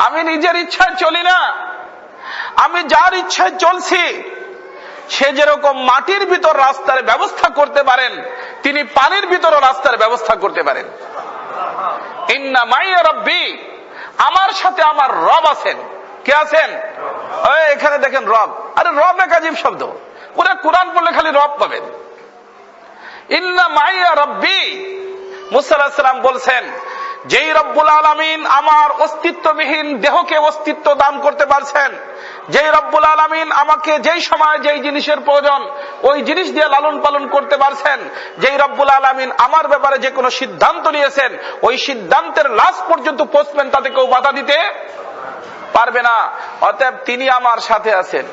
আমি নিজের ইচ্ছায় চলি না, আমি যার ইচ্ছায় চলছি। সে যেরকম মাটির ভিতর রাস্তার ব্যবস্থা করতে পারেন, তিনি পানির ভিতর রাস্তার ব্যবস্থা করতে পারেন। ইন্না মাইয়া রাব্বি, আমার সাথে আমার রব আছেন। কে আছেন? এখানে দেখেন রব। আরে রব এক আজীব শব্দ, পুরো কোরআন পড়লে খালি রব পাবেন। ইন্না মাইয়া রাব্বি। মুসা আলাইহিস সালাম বলছেন, যেই রব্বুল আলামিন আমার অস্তিত্ববিহীন দেহকে অস্তিত্ব দান করতে পারছেন, যেই রব্বুল আলামিন আমাকে যেই সময় যেই জিনিসের প্রয়োজন ওই জিনিস দিয়ে লালন পালন করতে পারছেন, যেই রব্বুল আলামিন আমার ব্যাপারে যে কোনো সিদ্ধান্ত নিয়েছেন ওই সিদ্ধান্তের লাস্ট পর্যন্ত পৌঁছবেন, তাতে কেউ বাধা দিতে পারবে না। অতএব তিনি আমার সাথে আছেন।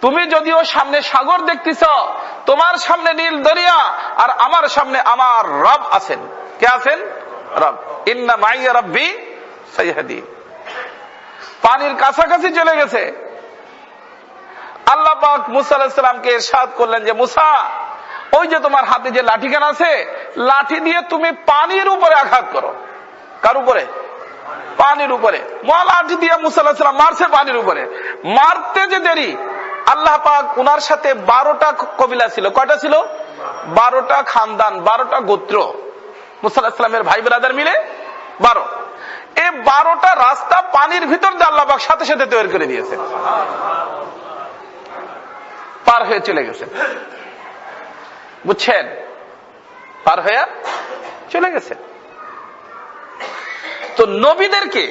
তুমি যদিও সামনে সাগর দেখতেছ, তোমার সামনে নীল দরিয়া, আর আমার সামনে আমার রব আছেন। কে আছেন? রব। ইন্না মাইয়া রাব্বি সায়াহদিন। পানির কাছাকাছি চলে গেছে। আল্লাহ পাক মুসা আলাইহিস সালামকে ইরশাদ করলেন যে মুসা, ওই যে তোমার হাতে যে লাঠিখান আছে, লাঠি দিয়ে তুমি পানির উপরে আঘাত করো। কার উপরে? পানির উপরে। লাঠি দিয়ে মুসা আলাইহিস সালাম মারছে পানির উপরে। মারতে যে দেরি, আল্লাহ পাক উনার সাথে 12টা কবিলা ছিল। কয়টা ছিল? 12টা খানদান, 12টা গোত্র। মুসা আলাইহিস সালামের ভাই ব্রাদার মিলে 12। এই 12টা রাস্তা পানির ভিতর দিয়ে আল্লাহ পাক সাথে সাথে তৈরি করে দিয়েছেন। পার হয়ে চলে গেছে, বুঝছেন? পার হয়ে চলে গেছে। তো নবীদেরকে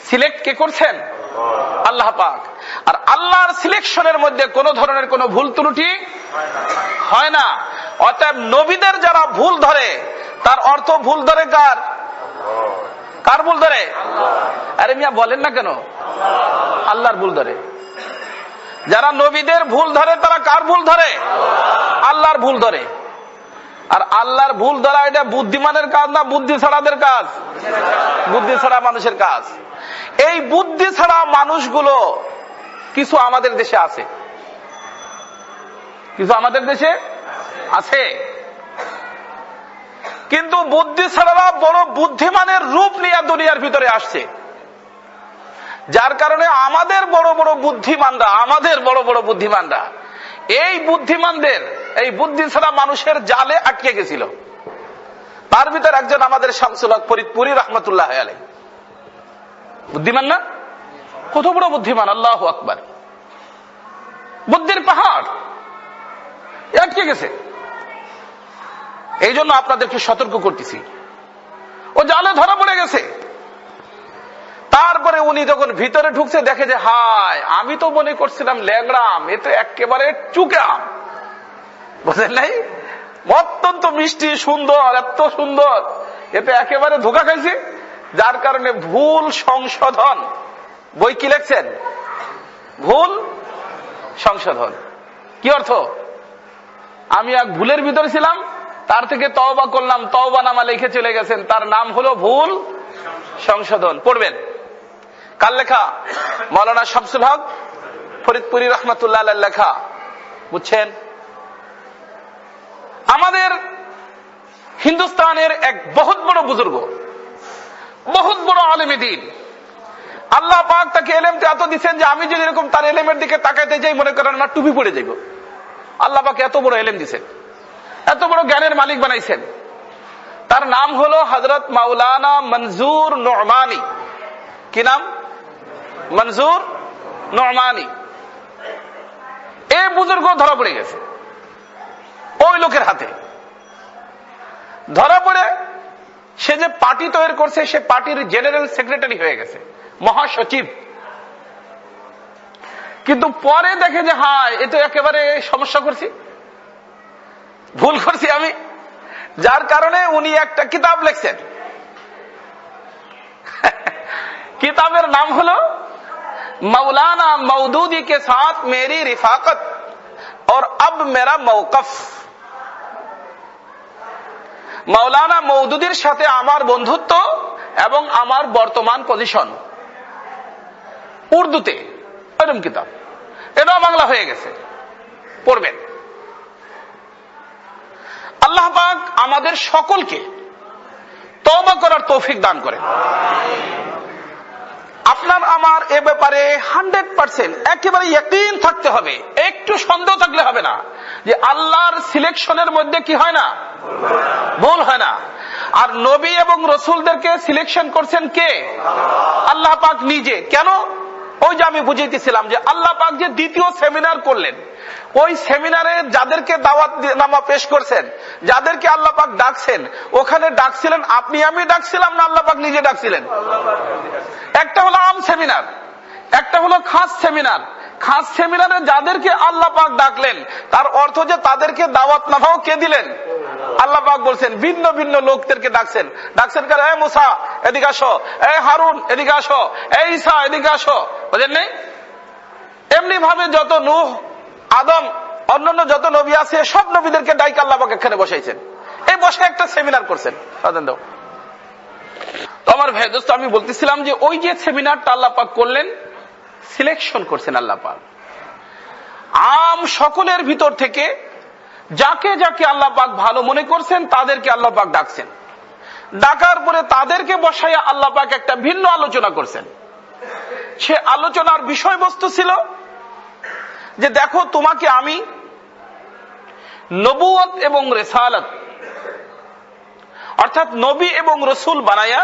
সিলেক্ট কে করছেন? আল্লাহ পাক। আর আল্লাহর সিলেকশনের মধ্যে কোন ধরনের কোন ভুল ত্রুটি হয় না। অতএব নবীদের যারা ভুল ধরে, তার অর্থ ভুল ধরে কার? কার ভুল ধরে? আরে মিয়া বলেন না কেন? আল্লাহর ভুল ধরে। যারা নবীদের ভুল ধরে তারা কার ভুল ধরে? আল্লাহর ভুল ধরে। আর আল্লাহর ভুল ধরা এটা বুদ্ধিমানের কাজ না বুদ্ধি ছাড়াদের কাজ? বুদ্ধি ছাড়া মানুষের কাজ। এই বুদ্ধি ছাড়া মানুষগুলো কিছু আমাদের দেশে আছে, কিছু আমাদের দেশে আছে। কিন্তু বুদ্ধি ছাড়ারা বড় বুদ্ধিমানের রূপ নিয়ে দুনিয়ার ভিতরে আসছে, যার কারণে আমাদের বড় বড় বুদ্ধিমানরা এই বুদ্ধিমানদের এই বুদ্ধি ছাড়া মানুষের জালে আটকে গেছিল। তার ভিতর একজন আমাদের শামসুল হক ফরিদপুরি রহমতুল্লাহ আলাইহি। বুদ্ধিমান না? কত বড় বুদ্ধিমান! আল্লাহু আকবার। বুদ্ধির পাহাড় আটকে গেছে। এই জন্য আপনাদেরকে সতর্ক করতেছি, ও জালে ধরা পড়ে গেছে। তারপরে উনি যখন ভিতরে ঢুকছে দেখে যে হায়, আমি তো মনে করছিলাম ল্যাংড়াম, এ তো একেবারে চুকাম। বুঝলেন নাই? অত্যন্ত মিষ্টি সুন্দর, এত সুন্দর, এতে একেবারে ধোঁকা খাইছে। যার কারণে ভুল সংশোধন বই কি লিখছেন? ভুল সংশোধন। কি অর্থ? আমি এক ভুলের ভিতরে ছিলাম, তার থেকে তওবা করলাম, তওবা নামা লিখে চলে গেছেন, তার নাম হলো ভুল সংশোধন। পড়বেন। কার লেখা? মাওলানা শামসুল হক ফরিদপুরি রহমতুল্লাহ আলাইহির লেখা। বুঝছেন? আমাদের হিন্দুস্তানের এক বহুত বড় বুজুর্গ, বহুত বড় আলেমে দ্বীন। আল্লাহ পাক তাকে এলেমতে এত দিচ্ছেন যে আমি যদি এরকম তার এলেমের দিকে তাকাইতে যাই মনে করেন না টুপি পড়ে যাইব। আল্লাহ পাক এত বড় এলেম দিচ্ছেন, এত বড় জ্ঞানের মালিক বানাইছেন। তার নাম হলো হযরত মাওলানা মনজুর নু'মানী। কি নাম? মনজুর নু'মানী। এই বুজুর্গ ধরা পড়ে গেছে ওই লোকের হাতে। ধরা পড়ে সে যে পার্টি তৈরি করছে, সে পার্টির জেনারেল সেক্রেটারি হয়ে গেছে, মহাসচিব। কিন্তু পরে দেখে যে হায়, এ তো একেবারে সমস্যা করছি, ভুল করছি আমি। যার কারণে উনি একটা কিতাব লিখছেন। কিতাবের নাম হলো मौलाना मौदूदी के साथ मेरी रिफाकत और अब मेरा मौकफ। মাওলানা মওদুদীর সাথে আমার বন্ধুত্ব এবং আমার বর্তমান পজিশন, উর্দুতে এরকম কিতাব, এটাও বাংলা হয়ে গেছে, পড়বেন। আল্লাহ পাক আমাদের সকলকে তওবা করার তৌফিক দান করেন। আপনার আমার এ ব্যাপারে 100% একেবারে ইয়াকিন থাকতে হবে, একটু সন্দেহ থাকলে হবে না যে আল্লাহর সিলেকশনের মধ্যে কি হয় না, ভুল হয় না। আর নবী এবং রসুলদেরকে সিলেকশন করছেন কে? আল্লাহ পাক নিজে। কেন? ওই যে আমি বুঝাইতেছিলাম যে আল্লাহ পাক যে দ্বিতীয় সেমিনার করলেন, ওই সেমিনারে যাদেরকে দাওয়াত নামা পেশ করছেন, যাদেরকে আল্লাহ পাক ডাকছেন, ওখানে ডাকছিলেন আপনি আমি ডাকছিলাম না আল্লাহ পাক নিজে ডাকছিলেন? একটা হলো আম সেমিনার, একটা হলো খাস সেমিনার। খাস সেমিনারে যাদেরকে আল্লাহ পাক ডাকলেন, তার অর্থ যে তাদেরকে দাওয়াত নামাও কে দিলেন? আল্লাহ পাক বলছেন ভিন্ন ভিন্ন লোকদেরকে ডাকছেন। ডাকছেন কার? এ মুসা এদিকে আসো, এ হারুন এদিকে আসো, এ ঈসা এদিকে আসো, বুঝলেন নেই? এমনি ভাবে যত নূহ, আদম, অন্যান্য যত নবী আছে সব নবীদেরকে ডাইকে আল্লাহ পাক এখানে বসাইছেন। এই বসে একটা সেমিনার করছেন। তো আমার ভাই দোস্ত, আমি বলতেছিলাম যে ওই যে সেমিনারটা আল্লাহ পাক করলেন, সিলেকশন করছেন আল্লাহ পাক আম সকলের ভিতর থেকে যাকে যাকে আল্লাহ পাক ভালো মনে করছেন তাদেরকে আল্লাহ পাক ডাকছেন। ডাকার পরে তাদেরকে বসাইয়া আল্লাহ পাক একটা ভিন্ন আলোচনা করছেন। সে আলোচনার বিষয়বস্তু ছিল যে দেখো, তোমাকে আমি নবুয়ত এবং রিসালাত অর্থাৎ নবী এবং রসুল বানায়া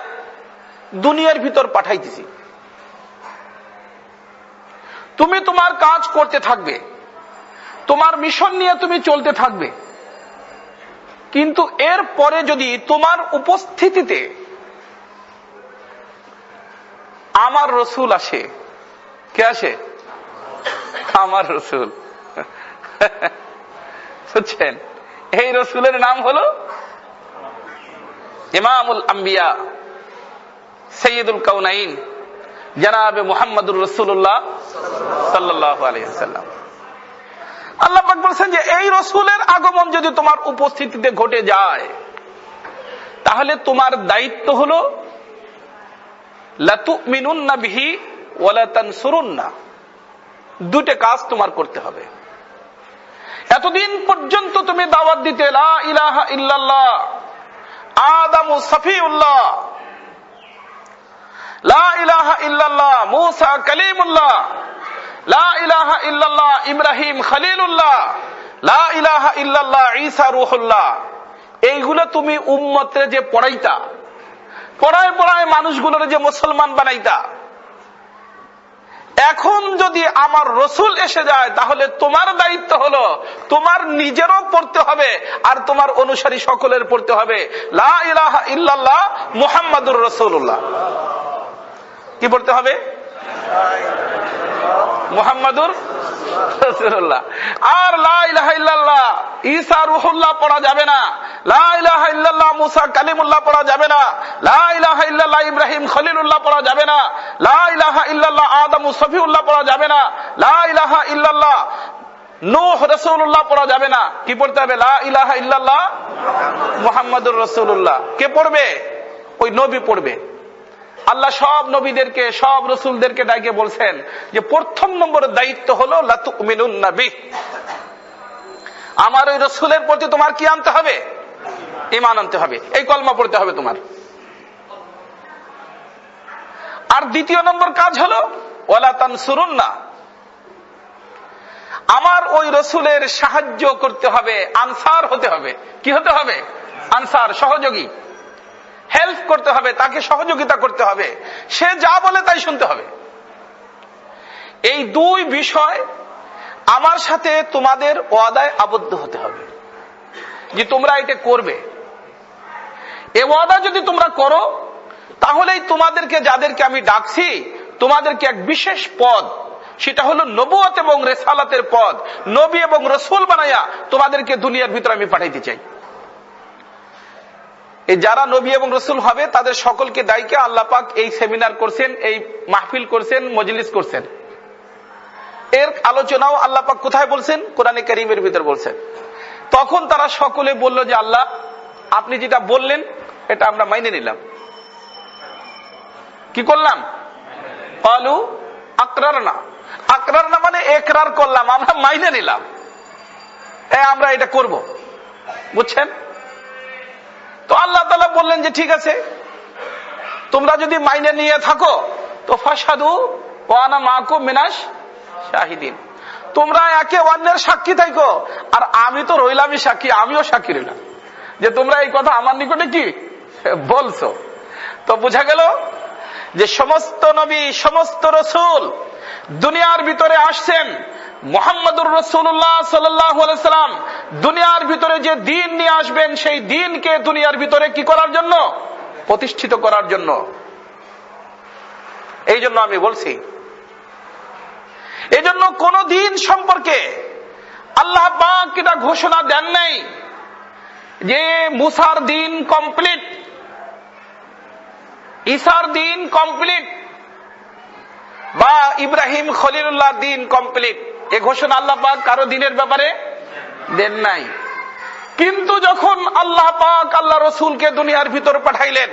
দুনিয়ার ভিতর পাঠাইতেছি। তুমি তোমার কাজ করতে থাকবে, তোমার মিশন নিয়ে তুমি চলতে থাকবে, কিন্তু এর পরে যদি তোমার উপস্থিতিতে আমার রসুল আসে, কে আসে? আমার রসুল। বুঝছেন? এই রসুলের নাম হলো ইমামুল আম্বিয়া সৈয়দুল কাউনাইন জনাবে মুহাম্মদুর রাসূলুল্লাহ সাল্লাল্লাহু আলাইহি ওয়াসাল্লাম। আল্লাহ পাক বলেন যে এই রসুলের আগমন যদি তোমার উপস্থিতিতে ঘটে যায়, তাহলে তোমার দায়িত্ব হলো লা তুমিনুন্না বিহি ওয়া লা তানসুরুন্না। দুটো কাজ তোমার করতে হবে। এতদিন পর্যন্ত তুমি দাওয়াত দিতে লা ইলাহা ইল্লাল্লাহ, আদামু সফিউল্লাহ, লা ইলাহা ইল্লাল্লাহ মুসা কালিমুল্লাহ, লা ইলাহা ইল্লাল্লাহ ইব্রাহিম খলিলুল্লাহ, লা ইলাহা ইল্লাল্লাহ ঈসা রূহুল্লাহ। এইগুলো তুমি উম্মতরে যে পড়াইতা, পড়ায় পড়ায় মানুষগুলোর যে মুসলমান বানাইতা, এখন যদি আমার রসুল এসে যায়, তাহলে তোমার দায়িত্ব হলো তোমার নিজেরও পড়তে হবে আর তোমার অনুসারী সকলের পড়তে হবে লা ইলাহা ইল্লাল্লাহ মুহাম্মাদুর রাসূলুল্লাহ। কি পড়তে হবে? মুহাম্মাদুর রাসূলুল্লাহ। আর লা ইলাহা ইল্লাল্লাহ ঈসা রূহুল্লাহ পড়া যাবে না, লা ইলাহা ইল্লাল্লাহ মুসা কালিমুল্লাহ পড়া যাবে না, লা ইলাহা ইল্লাল্লাহ ইব্রাহিম খলিলুল্লাহ পড়া যাবে না, লা ইলাহা ইল্লাল্লাহ আদম সফিউল্লাহ পড়া যাবে না, লা ইলাহা ইল্লাল্লাহ নূহ রাসূলুল্লাহ পড়া যাবে না। কি পড়তে হবে? লা ইলাহা ইল্লাল্লাহ মুহাম্মাদুর রাসূলুল্লাহ। কে পড়বে? ওই নবী পড়বে। আল্লাহ সব নবীদেরকে, সব রসুলদেরকে ডাকে বলছেন যে প্রথম নম্বরের দায়িত্ব হলো লা তুমিনুন্না বিহি, আমার ওই রসুলের প্রতি তোমার কি আনতে হবে? ঈমান আনতে হবে, এই কলমা পড়তে হবে তোমার। আর দ্বিতীয় নম্বর কাজ হলো ওয়ালা তানসুরুন্না, আমার ওই রসুলের সাহায্য করতে হবে, আনসার হতে হবে। কি হতে হবে? আনসার, সহযোগী। হেল্প করতে হবে, তাকে সহযোগিতা করতে হবে, সে যা বলে তাই শুনতে হবে। এই দুই বিষয় আমার সাথে তোমাদের ওয়াদায় আবদ্ধ হতে হবে যে তোমরা এটা করবে। এই ওয়াদা যদি তোমরা করো, তাহলেই তোমাদেরকে, যাদেরকে আমি ডাকছি, তোমাদেরকে এক বিশেষ পদ, সেটা হলো নবুয়ত এবং রিসালাতের পদ, নবী এবং রসুল বানায়া তোমাদেরকে দুনিয়ার ভিতরে আমি পাঠাইতে চাই। এই যারা নবী এবং রসুল হবে তাদের সকলকে দায়কে আল্লাহ পাক এই সেমিনার করছেন, এই মাহফিল করছেন, মজলিস করছেন। এর আলোচনাও আল্লাহ পাক কোথায় বলছেন? কোরআনে কারীমের ভিতর বলছেন। তখন তারা সকলে বলল যে আল্লাহ, আপনি যেটা বললেন এটা আমরা মাইনে নিলাম। কি করলাম? ক্বালু আকরারনা। আকরারনা মানে একরার করলাম, আমরা মাইনে নিলাম, আমরা এটা করব। বুঝছেন? তো আল্লাহ তাআলা বললেন যে ঠিক আছে, তোমরা যদি মাইনে নিয়ে থাকো তো ফাশহাদু ওয়া আনা মাআকুম মিনাশ শাহিদিন, তোমরা একে অন্যের সাক্ষী থাকো, আর আমি তো রইলামই সাক্ষী, আমিও সাক্ষী রইলাম যে তোমরা এই কথা আমার নিকটে কি বলছো। তো বোঝা গেল যে সমস্ত নবী, সমস্ত রাসূল দুনিয়ার ভিতরে আসছেন, মুহাম্মদুর রাসূলুল্লাহ সাল্লাল্লাহু আলাইহি সাল্লাম দুনিয়ার ভিতরে যে দ্বীন নিয়ে আসবেন, সেই দ্বীনকে দুনিয়ার ভিতরে কি করার জন্য? প্রতিষ্ঠিত করার জন্য। এই জন্য আমি বলছি, এই জন্য কোন দিন সম্পর্কে আল্লাহ পাক এটা ঘোষণা দেন নাই যে মুসার দিন কমপ্লিট, ঈসার দিন কমপ্লিট, বা ইব্রাহিম খলিলুল্লাহর দিন কমপ্লিট। এ ঘোষণা আল্লাহ পাক কারো দিনের ব্যাপারে দেন নাই। কিন্তু যখন আল্লাহ পাক আল্লাহ রসুলকে দুনিয়ার ভিতর পাঠাইলেন,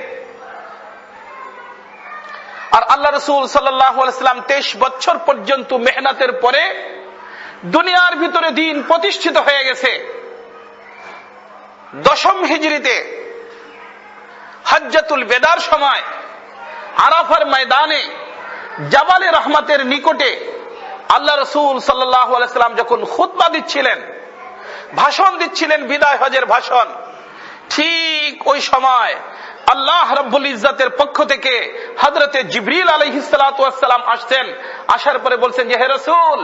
আর আল্লাহ রসুল সাল্লাল্লাহু আলাইহি ওয়াসাল্লাম 23 বছর পর্যন্ত মেহনতের পরে দুনিয়ার ভিতরে দিন প্রতিষ্ঠিত হয়ে গেছে। 10ম হিজরিতে হজ্জাতুল বেদার সময় আরাফার ময়দানে জাবালে রহমতের নিকটে আল্লাহ রসুল সাল্লাল্লাহু আলাইহি ওয়াসাল্লাম যখন খুতবা দিচ্ছিলেন, ভাষণ দিচ্ছিলেন, বিদায় হজের ভাষণ, ঠিক ওই সময় আল্লাহ রাব্বুল ইজ্জতের পক্ষ থেকে হযরতে জিবরিল আলাইহিস সালাতু ওয়াস সালাম আসছেন। আসার পরে বলছেন যে হে রাসূল,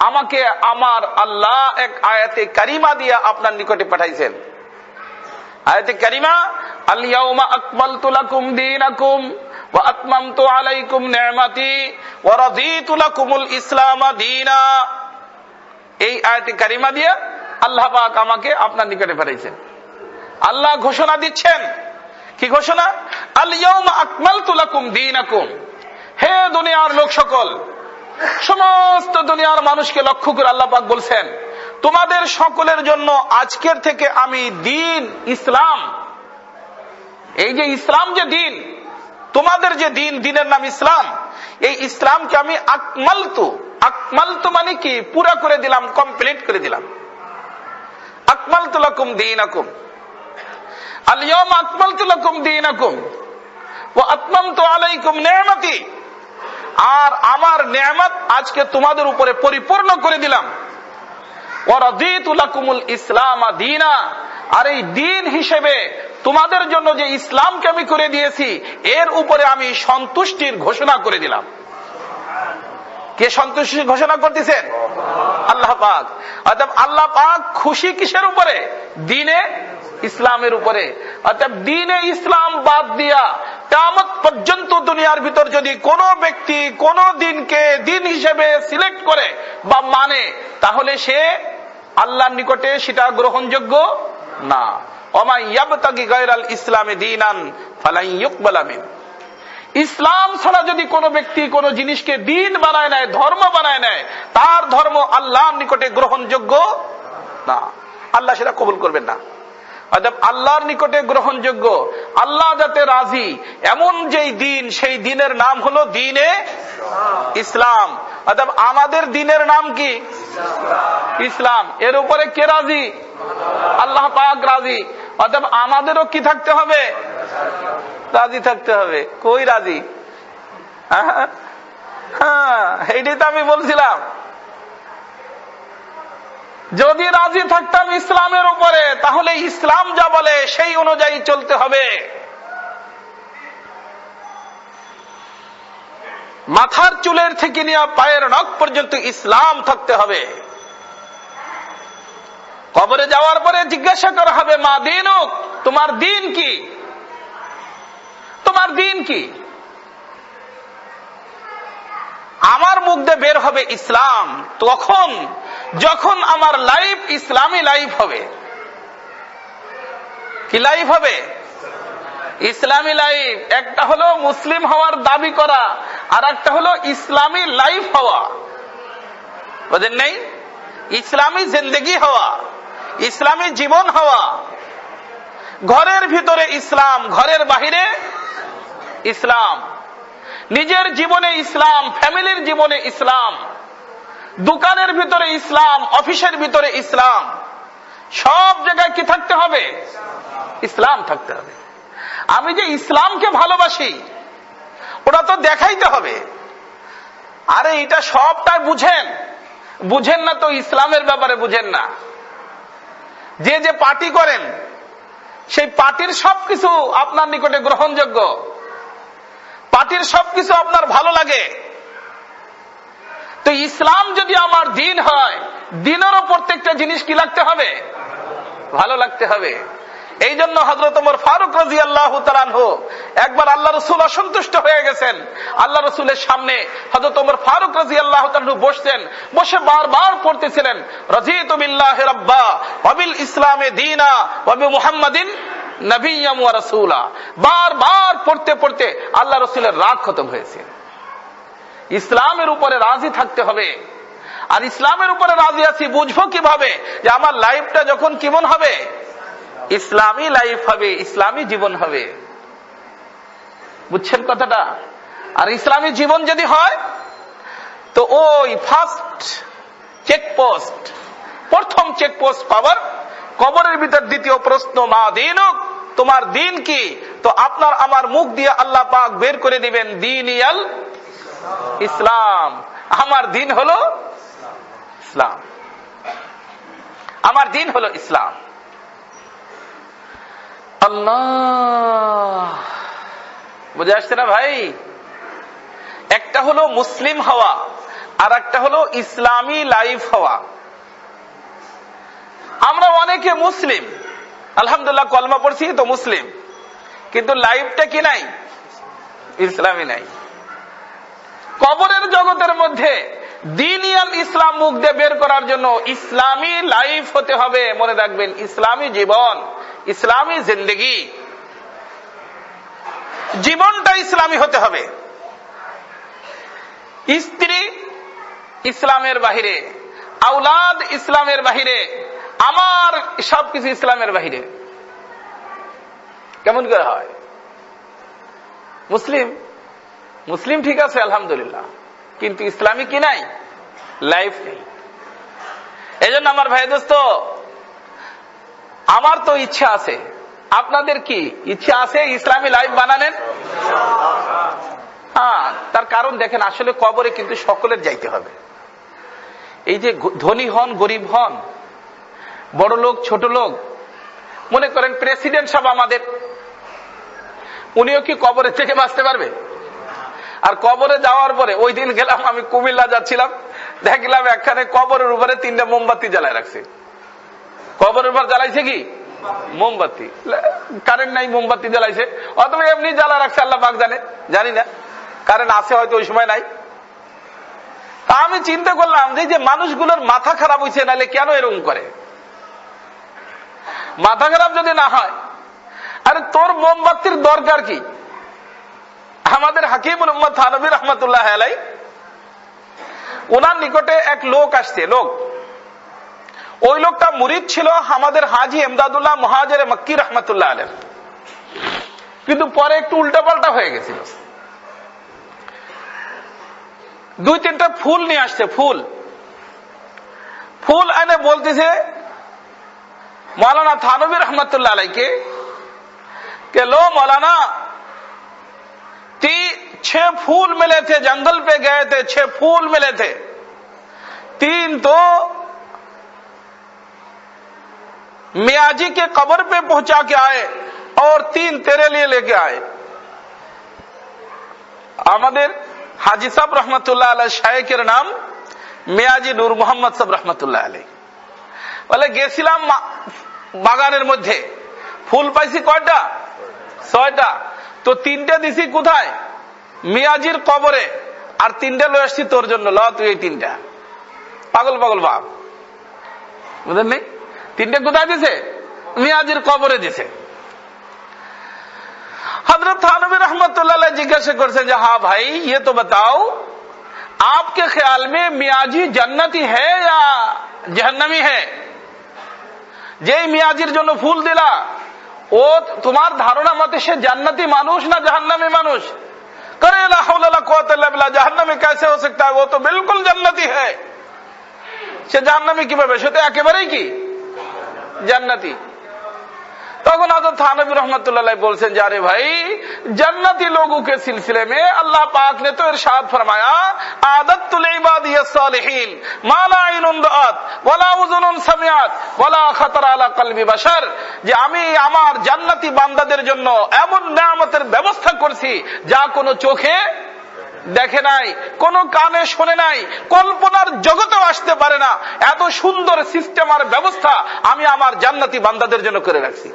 আমাকে আমার আল্লাহ এক আয়াতে কারিমা দিয়ে আপনার নিকটে পাঠাইছেন। আয়াতে কারিমা, আল ইয়াউমা আকমালতু লাকুম দীনাকুম ওয়া আতমামতু আলাইকুম নি'মাতি ওয়া রাদিতু লাকুমুল ইসলাম দীনা। এই আয়াতে কারিমা দিয়ে আল্লাহ পাক আমাকে আপনার নিকটে পাঠাইছেন। আল্লাহ ঘোষণা দিচ্ছেন, কি ঘোষণা? আল ইয়াউমা আকমালতু লাকুম দীনাকুম। হে দুনিয়ার লোক সকল, সমস্ত দুনিয়ার মানুষকে লক্ষ্য করে আল্লাহ পাক বলছেন, তোমাদের সকলের জন্য আজকের থেকে আমি দিন ইসলাম, এই যে ইসলাম যে দিন, তোমাদের যে দিন, দিনের নাম ইসলাম, এই ইসলামকে আমি আকমালতু, আকমালতু মানে কি? পুরা করে দিলাম, কমপ্লিট করে দিলাম। আকমালতু লাকুম দীনাকুম, আল ইয়াউমা আকমালতু লাকুম দীনাকুম ওয়া আতমামতু আলাইকুম নি'মাতি, আর আমার নিয়ামত আজকে তোমাদের উপরে পরিপূর্ণ করে দিলাম। ওয়া রাদিতু লাকুমুল ইসলাম দীনা, আর এই দিন হিসেবে তোমাদের জন্য যে ইসলামকে আমি করে দিয়েছি, এর উপরে আমি সন্তুষ্টির ঘোষণা করে দিলাম। কে সন্তুষ্টির ঘোষণা করতেছেন? আল্লাহ পাক। অর্থাৎ আল্লাহ পাক খুশি কিসের উপরে? দিনে ইসলামের উপরে। অর্থাৎ দিনে ইসলাম বাদ দিয়া কিয়ামত পর্যন্ত দুনিয়ার ভিতর যদি কোন ব্যক্তি কোন দিনকে দিন হিসেবে সিলেক্ট করে বা মানে, তাহলে সে আল্লাহর নিকটে সেটা গ্রহণযোগ্য না। ওমা ইয়াবতাগি গায়রাল ইসলামি দীনান ফালান ইউকবালা মিন। ইসলাম ছাড়া যদি কোনো ব্যক্তি কোনো জিনিসকে দিন বানায় নেয়, ধর্ম বানায় নেয়, তার ধর্ম আল্লাহর নিকটে গ্রহণযোগ্য না, আল্লাহ সেটা কবুল করবেন না। অর্থাৎ আল্লাহর নিকটে গ্রহণযোগ্য, আল্লাহ যাতে রাজি এমন যেই দিন, সেই দিনের নাম হলো দ্বীনে ইসলাম। অর্থাৎ আমাদের দিনের নাম কি? ইসলাম। এর উপরে কে রাজি? আল্লাহ পাক রাজি। অর্থাৎ আমাদেরও কি থাকতে হবে? রাজি থাকতে হবে। কই রাজি? হ্যাঁ, এইটাই তো আমি বলছিলাম, যদি রাজি থাকতাম ইসলামের উপরে, তাহলে ইসলাম যা বলে সেই অনুযায়ী চলতে হবে। মাথার চুলের থেকে নিয়ে পায়ের নখ পর্যন্ত ইসলাম থাকতে হবে। কবরে যাওয়ার পরে জিজ্ঞাসা করা হবে, মা দীনুক, তোমার দিন কি? তোমার দিন কি? আমার মুখ দিয়ে বের হবে ইসলাম, তখন যখন আমার লাইফ ইসলামী লাইফ হবে। কি লাইফ হবে? ইসলামী লাইফ। একটা হলো মুসলিম হওয়ার দাবি করা, আর একটা হলো ইসলামী লাইফ হওয়া। বুঝেন নাই? ইসলামী জিন্দেগি হওয়া, ইসলামী জীবন হওয়া। ঘরের ভিতরে ইসলাম, ঘরের বাহিরে ইসলাম, নিজের জীবনে ইসলাম, ফ্যামিলির জীবনে ইসলাম, দোকানের ভিতরে ইসলাম, অফিসের ভিতরে ইসলাম, সব জায়গায় কি থাকতে হবে? ইসলাম থাকতে হবে। আমি যে ইসলামকে ভালোবাসি ওটা তো দেখাইতে হবে। আরে এটা সবটাই বুঝেন না তো, ইসলামের ব্যাপারে বুঝেন না। যে পার্টি করেন সেই পার্টির সবকিছু আপনার নিকটে গ্রহণযোগ্য, পার্টির সবকিছু আপনার ভালো লাগে। তো ইসলাম যদি আমার দিন হয়, দিনেরও প্রত্যেকটা জিনিস কি লাগতে হবে? ভালো লাগতে হবে। এই জন্য হযরত ওমর ফারুক রাদিয়াল্লাহু তাআলা আনহু একবার আল্লাহ রাসূল অসন্তুষ্ট হয়ে গেছেন, আল্লাহ রাসূলের সামনে হযরত ওমর ফারুক রাদিয়াল্লাহু তাআলা আনহু বসতেন, বসে বারবার পড়তেছিলেন রাযীতু বিল্লাহি রাব্বা ওয়া বিল ইসলামি দীনা ওয়া বি মুহাম্মাদিন নবিয়্যাম ওয়া রাসূলা। বারবার পড়তে আল্লাহ রাসূলের রাগ খতম হয়েছে। ইসলামের উপরে রাজি থাকতে হবে। আর ইসলামের উপরে রাজি আছি বুঝবো কিভাবে? যে আমার লাইফটা যখন কেমন হবে? ইসলামী লাইফ হবে, ইসলামী জীবন হবে। বুঝছেন কথাটা? আর ইসলামী জীবন যদি হয় তো ওই ফার্স্ট চেকপোস্ট, প্রথম চেকপোস্ট পাওয়ার কবরের ভিতর দ্বিতীয় প্রশ্ন, মা দীনুক, তোমার দিন কি? তো আপনার আমার মুখ দিয়ে আল্লাহ পাক বের করে দিবেন দীনিয়াল ইসলাম। আমার দিন হলো ইসলাম, আমার দিন হলো ইসলাম। আল্লাহ, বুঝে আসছে না ভাই? একটা হলো মুসলিম হওয়া আর একটা হলো ইসলামী লাইফ হওয়া। আমরা অনেকে মুসলিম, আলহামদুলিল্লাহ কলমা পড়ছি তো মুসলিম, কিন্তু লাইফটা কি নাই? ইসলামী নাই। কবরের জগতের মধ্যে দ্বীনিয়াল ইসলাম মুখ দিয়ে বের করার জন্য ইসলামী লাইফ হতে হবে। মনে রাখবেন, ইসলামী জীবন, ইসলামী জিন্দেগি, জীবনটা ইসলামী হতে হবে। স্ত্রী ইসলামের বাহিরে, আওলাদ ইসলামের বাহিরে, আমার সবকিছু ইসলামের বাহিরে। কেমন করে হয়? মুসলিম ঠিক আছে আলহামদুলিল্লাহ, কিন্তু ইসলামী কি নাই? লাইফ নেই। এই জন্য আমার ভাই দোস্ত, আমার তো ইচ্ছা আছে, আপনাদের কি ইচ্ছা আছে ইসলামী লাইফ বানানোর? হ্যাঁ, তার কারণ দেখেন, আসলে কবরে কিন্তু সকলের যাইতে হবে। এই যে ধনী হন গরিব হন, বড় লোক ছোট লোক, মনে করেন প্রেসিডেন্ট সাহেব আমাদের, উনিও কি কবরের থেকে বাঁচতে পারবে? আর কবরে যাওয়ার পরে, ওই দিন গেলাম আমি কুমিল্লা যাচ্ছিলাম, দেখলাম একখানে কবরের উপরে 3টা মোমবাতি জ্বালায় রাখছে। কবরের উপর জ্বালাইছে কি? মোমবাতি। কারেন্ট নাই, মোমবাতি জ্বালাইছে, অথবা এমনি জ্বালা রাখছে, আল্লাহ পাক জানে, জানি না, কারেন্ট আছে হয়তো ওই সময় নাই। তা আমি চিন্তা করলাম যে মানুষগুলোর মাথা খারাপ হয়েছে, নাহলে কেন এরকম করে? মাথা খারাপ যদি না হয়, আরে তোর মোমবাতির দরকার কি? আমাদের হাকিমুল উম্মাত থানভী রাহমাতুল্লাহ আলাইহি, ওনার নিকটে এক লোক আসছে। ওই লোকটা মুরিদ ছিল আমাদের হাজী ইমদাদুল্লাহ মুহাজিরে মক্কি রাহমাতুল্লাহ আলাইহি, কিন্তু পরে একটু উল্টাপাল্টা হয়ে গেছিল। 2-3টা ফুল নিয়ে আসছে, ফুল এনে বলতেছে मौलाना थानवी रहमतुल्लाह अलैह के लो मौलाना 6 फूल मिले थे, जंगल पे गए थे, 6 फूल मिले थे, 3 तो मियाजी के कब्र पे पहुंचा के आए और 3 तेरे लिए लेके आए। আমাদের হাজী সাহেব রহমতুল্লাহ আলাইহ শায়েখের নাম মিয়াজি নূর মোহাম্মদ সাহেব রহমতুল্লাহ আলাইহ। বলে গেছিলাম বাগানের মধ্যে, ফুল পাইছি কয়টা? 6টা। তো 3টে দিছি কোথায়? মিয়াজির কবরে, আর 3টে লয়ে আসছি তোর জন্য, ল তুই এই 3টা। পাগল বাপ, বুঝলেন নি? 3টে কোথায় দিছে? মিয়াজির কবরে দিছে। हजरत थानवी रहमतुल्लाह अलैह जिज्ञासा करते हैं, हाँ भाई ये तो बताओ, आपके ख्याल में मियाजी जन्नती है या जहन्नमी है? যেই মিয়াজির জন্য ফুল দিলা ও তোমার ধারণা মতে সে জান্নাতি মানুষ না জাহান্নামী মানুষ? करे ला हौला ला कुव्वता इल्ला बिल्लाह, जहन्नम में कैसे हो सकता है, वो तो बिल्कुल जन्नती है। সে জাহান্নামী কিভাবে? সে তো একেবারেই কি জান্নাতি। তখন হযরত থানবী रहमतुल्लाह अलैह बोलছেন, যারে भाई जन्नती लोगों के सिलसिले में अल्लाह पाक ने तो इरशाद फरमाया, आदतुल इबादी अस्सालिहीन मा ला आइनुन राअत वला उजुनुन समिअत वला खतर आला कल्बि बशर, যে আমি আমার জান্নাতি বান্দাদের জন্য এমন নিয়ামতের ব্যবস্থা করছি যা কোনো চোখে দেখে নাই, কোন কানে শোনে নাই, কল্পনার জগতেও আসতে পারে না। এত সুন্দর সিস্টেম আর ব্যবস্থা আমি আমার জান্নাতি বান্দাদের জন্য করে রাখছি।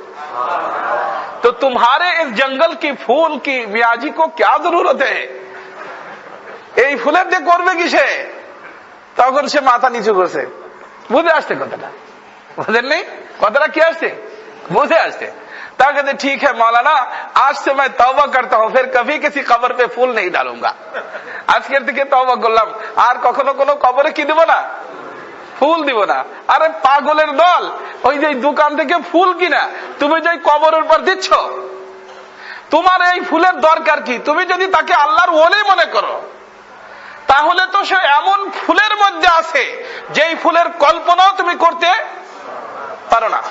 তো तुम्हारे इस जंगल की फूल की मियाजी को क्या जरूरत है, এই ফুলের দিয়ে করবে কিসে? তখন সে মাথা নিচু করছে। বুঝে আসছে কথাটা? বুঝেন নেই কথাটা? কি আসছে? বুঝে আসছে। তা कहते ठीक है मौलाना, आज से मैं तौबा करता हूं, फिर कभी किसी कब्र पे फूल नहीं डालूंगा। আজকের থেকে তওবা করলাম, আর কখনো কোনো কবরে কি দিব না, ফুল দিব না। আরে পাগলের দল, ওই যে দোকান থেকে ফুল কিনা তুমি যে কবরের উপর দিচ্ছ, তোমার এই ফুলের দরকার কি? তুমি যদি তাকে আল্লাহর ওলি মনে করো, তাহলে তো সে এমন ফুলের মধ্যে আছে যেই ফুলের কল্পনাও তুমি করতে পারো না।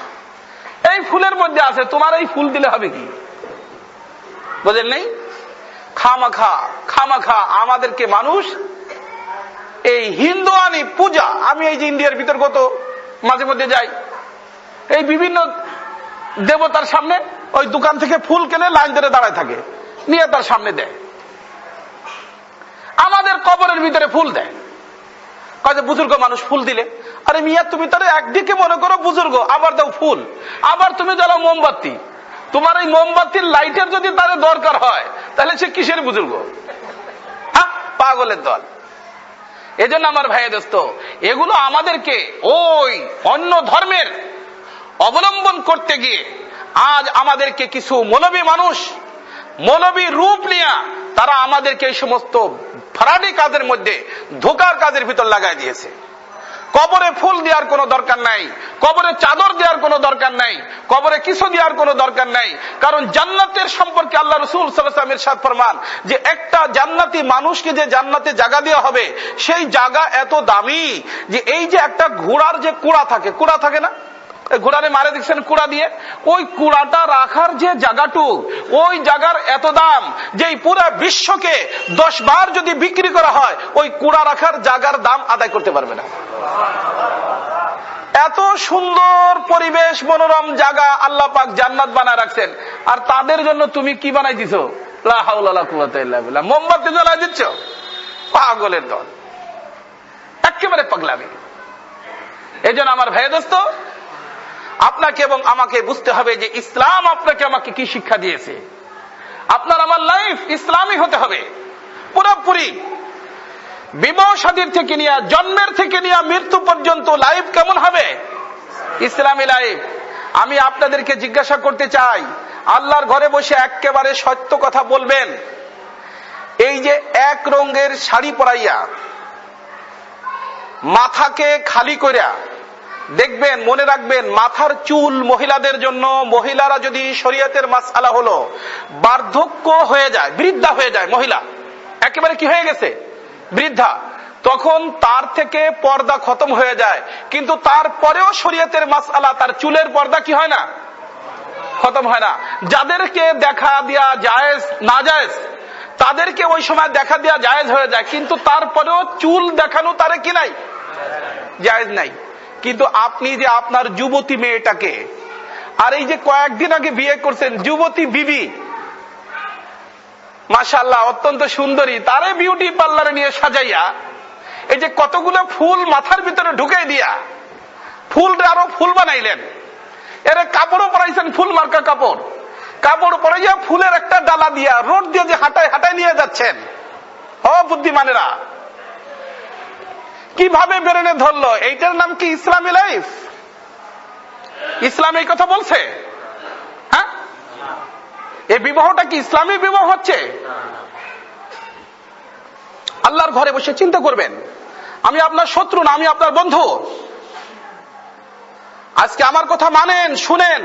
এই ফুলের মধ্যে আছে, তোমার এই ফুল দিলে হবে কি? বুঝেন নেই? খামাখা খামাখা আমাদেরকে মানুষ এই হিন্দুয়ানি পূজা, আমি এই যে ইন্ডিয়ার ভিতর কত মাঝে মধ্যে যাই, এই বিভিন্ন দেবতার সামনে ওই দোকান থেকে ফুল কিনে লাইন ধরে দাঁড়ায় থাকে, নিয়ে তার সামনে দেয়। আমাদের কবরের ভিতরে ফুল দেয়, কাজে বুজুর্গ মানুষ ফুল দিলে, আরে মিয়া তুমি তার একদিকে মনে করো বুজুর্গ, আবার দাও ফুল, আবার তুমি জ্বালাও মোমবাতি। তোমার এই মোমবাতির লাইটের যদি তাদের দরকার হয়, তাহলে সে কিসের বুজুর্গ? হ্যাঁ, পাগলের দল। এজন্য আমার ভাই দোস্ত, এগুলো আমাদেরকে ওই অন্য ধর্মের অবলম্বন করতে গিয়ে আজ আমাদেরকে কিছু মৌলবী মানুষ, মৌলবী রূপ নিয়ে তারা আমাদেরকে এই সমস্ত ফরাডি কাজের মধ্যে, ধোকার কাজের ভিতর লাগাই দিয়েছে। কবরে ফুল দেওয়ার কোনো দরকার নাই, কবরে চাদর দেওয়ার কোনো দরকার নাই, কবরে কিছু দেওয়ার কোনো দরকার নাই। কারণ জান্নাতের সম্পর্কে আল্লাহ রাসূল সাল্লাল্লাহু আলাইহি ওয়াসাল্লাম ইরশাদ ফরমান যে একটা জান্নাতি মানুষকে যে জান্নাতে জায়গা দেওয়া হবে, সেই জায়গা এত দামি যে এই যে একটা ঘোড়ার যে কুড়া থাকে, কুড়া থাকে না, ঘোড়ারে মারে দেখছেন কুড়া দিয়ে, ওই কুড়াটা রাখার যে জায়গাটুক, ওই জায়গার এত দাম যে পুরো বিশ্বকে 10 বার যদি বিক্রি করা হয়, ওই কুড়া রাখার জায়গার দাম আদায় করতে পারবে না। এত সুন্দর পরিবেশ, মনোরম জায়গা আল্লাহ পাক জান্নাত বানায় রাখছেন, আর তাদের জন্য তুমি কি বানাই দিছো? লা হাওলা ওয়ালা কুওয়াতা ইল্লা বিল্লাহ, মোমবাতি জ্বালাই দিচ্ছ। পাগলের দল, একেবারে পাগলামি। এজন্য আমার ভাই দোস্ত, আপনাকে এবং আমাকে বুঝতে হবে যে ইসলাম আপনাকে আমাকে কি শিক্ষা দিয়েছে। আপনার আমার লাইফ ইসলামী হতে হবে পুরোপুরি। বিবাহ শাদীর থেকে নিয়ে, জন্মের থেকে নিয়ে মৃত্যু পর্যন্ত লাইফ কেমন হবে? ইসলামী লাইফ। আমি আপনাদেরকে জিজ্ঞাসা করতে চাই, আল্লাহর ঘরে বসে একেবারে সত্য কথা বলবেন। এই যে এক রঙের শাড়ি পরাইয়া, মাথাকে খালি করিয়া, দেখবেন, মনে রাখবেন, মাথার চুল মহিলাদের জন্য, মহিলারা যদি শরীয়তের মাসআলা হলো বার্ধক্য হয়ে যায়, বৃদ্ধা হয়ে যায়, মহিলা একেবারে কি হয়ে গেছে, বৃদ্ধা, তখন তার থেকে পর্দা খতম হয়ে যায়। কিন্তু তারপরেও শরীয়তের মাসআলা, তার চুলের পর্দা কি হয় না, খতম হয় না। যাদেরকে দেখা দেয়া জায়েজ না জায়েজ, তাদেরকে ওই সময় দেখা দেয়া জায়েজ হয়ে যায়, কিন্তু তারপরেও চুল দেখানো তারে কি নাই, জায়েজ নাই। কিন্তু আপনি যে আপনার যুবতী মেয়েটাকে, আর এই যে কয়েকদিন আগে বিয়ে করছেন যুবতী বিবি, মাশাআল্লাহ অত্যন্ত সুন্দরী, তারে বিউটি পার্লারে নিয়ে সাজাইয়া এই যে কতগুলো ফুল মাথার ভিতরে ঢুকাই দিয়া ফুলটা আরো ফুল বানাইলেন, এর কাপড়ও পরাইছেন ফুল মার্কা কাপড়, কাপড় পরাইয়া ফুলের একটা ডালা দিয়া রোড দিয়ে যে হাঁটায় হাঁটায় নিয়ে যাচ্ছেন। ও বুদ্ধিমানেরা, কিভাবে বেরেনে ধরলো? এইটার নাম কি ইসলামী লাইফ? ইসলাম এই কথা বলছে? হ্যাঁ, এই বিবাহটা কি ইসলামী বিবাহ হচ্ছে? আল্লাহর ঘরে বসে চিন্তা করবেন, আমি আপনার শত্রু না, আমি আপনার বন্ধু। আজকে আমার কথা মানেন, শুনেন,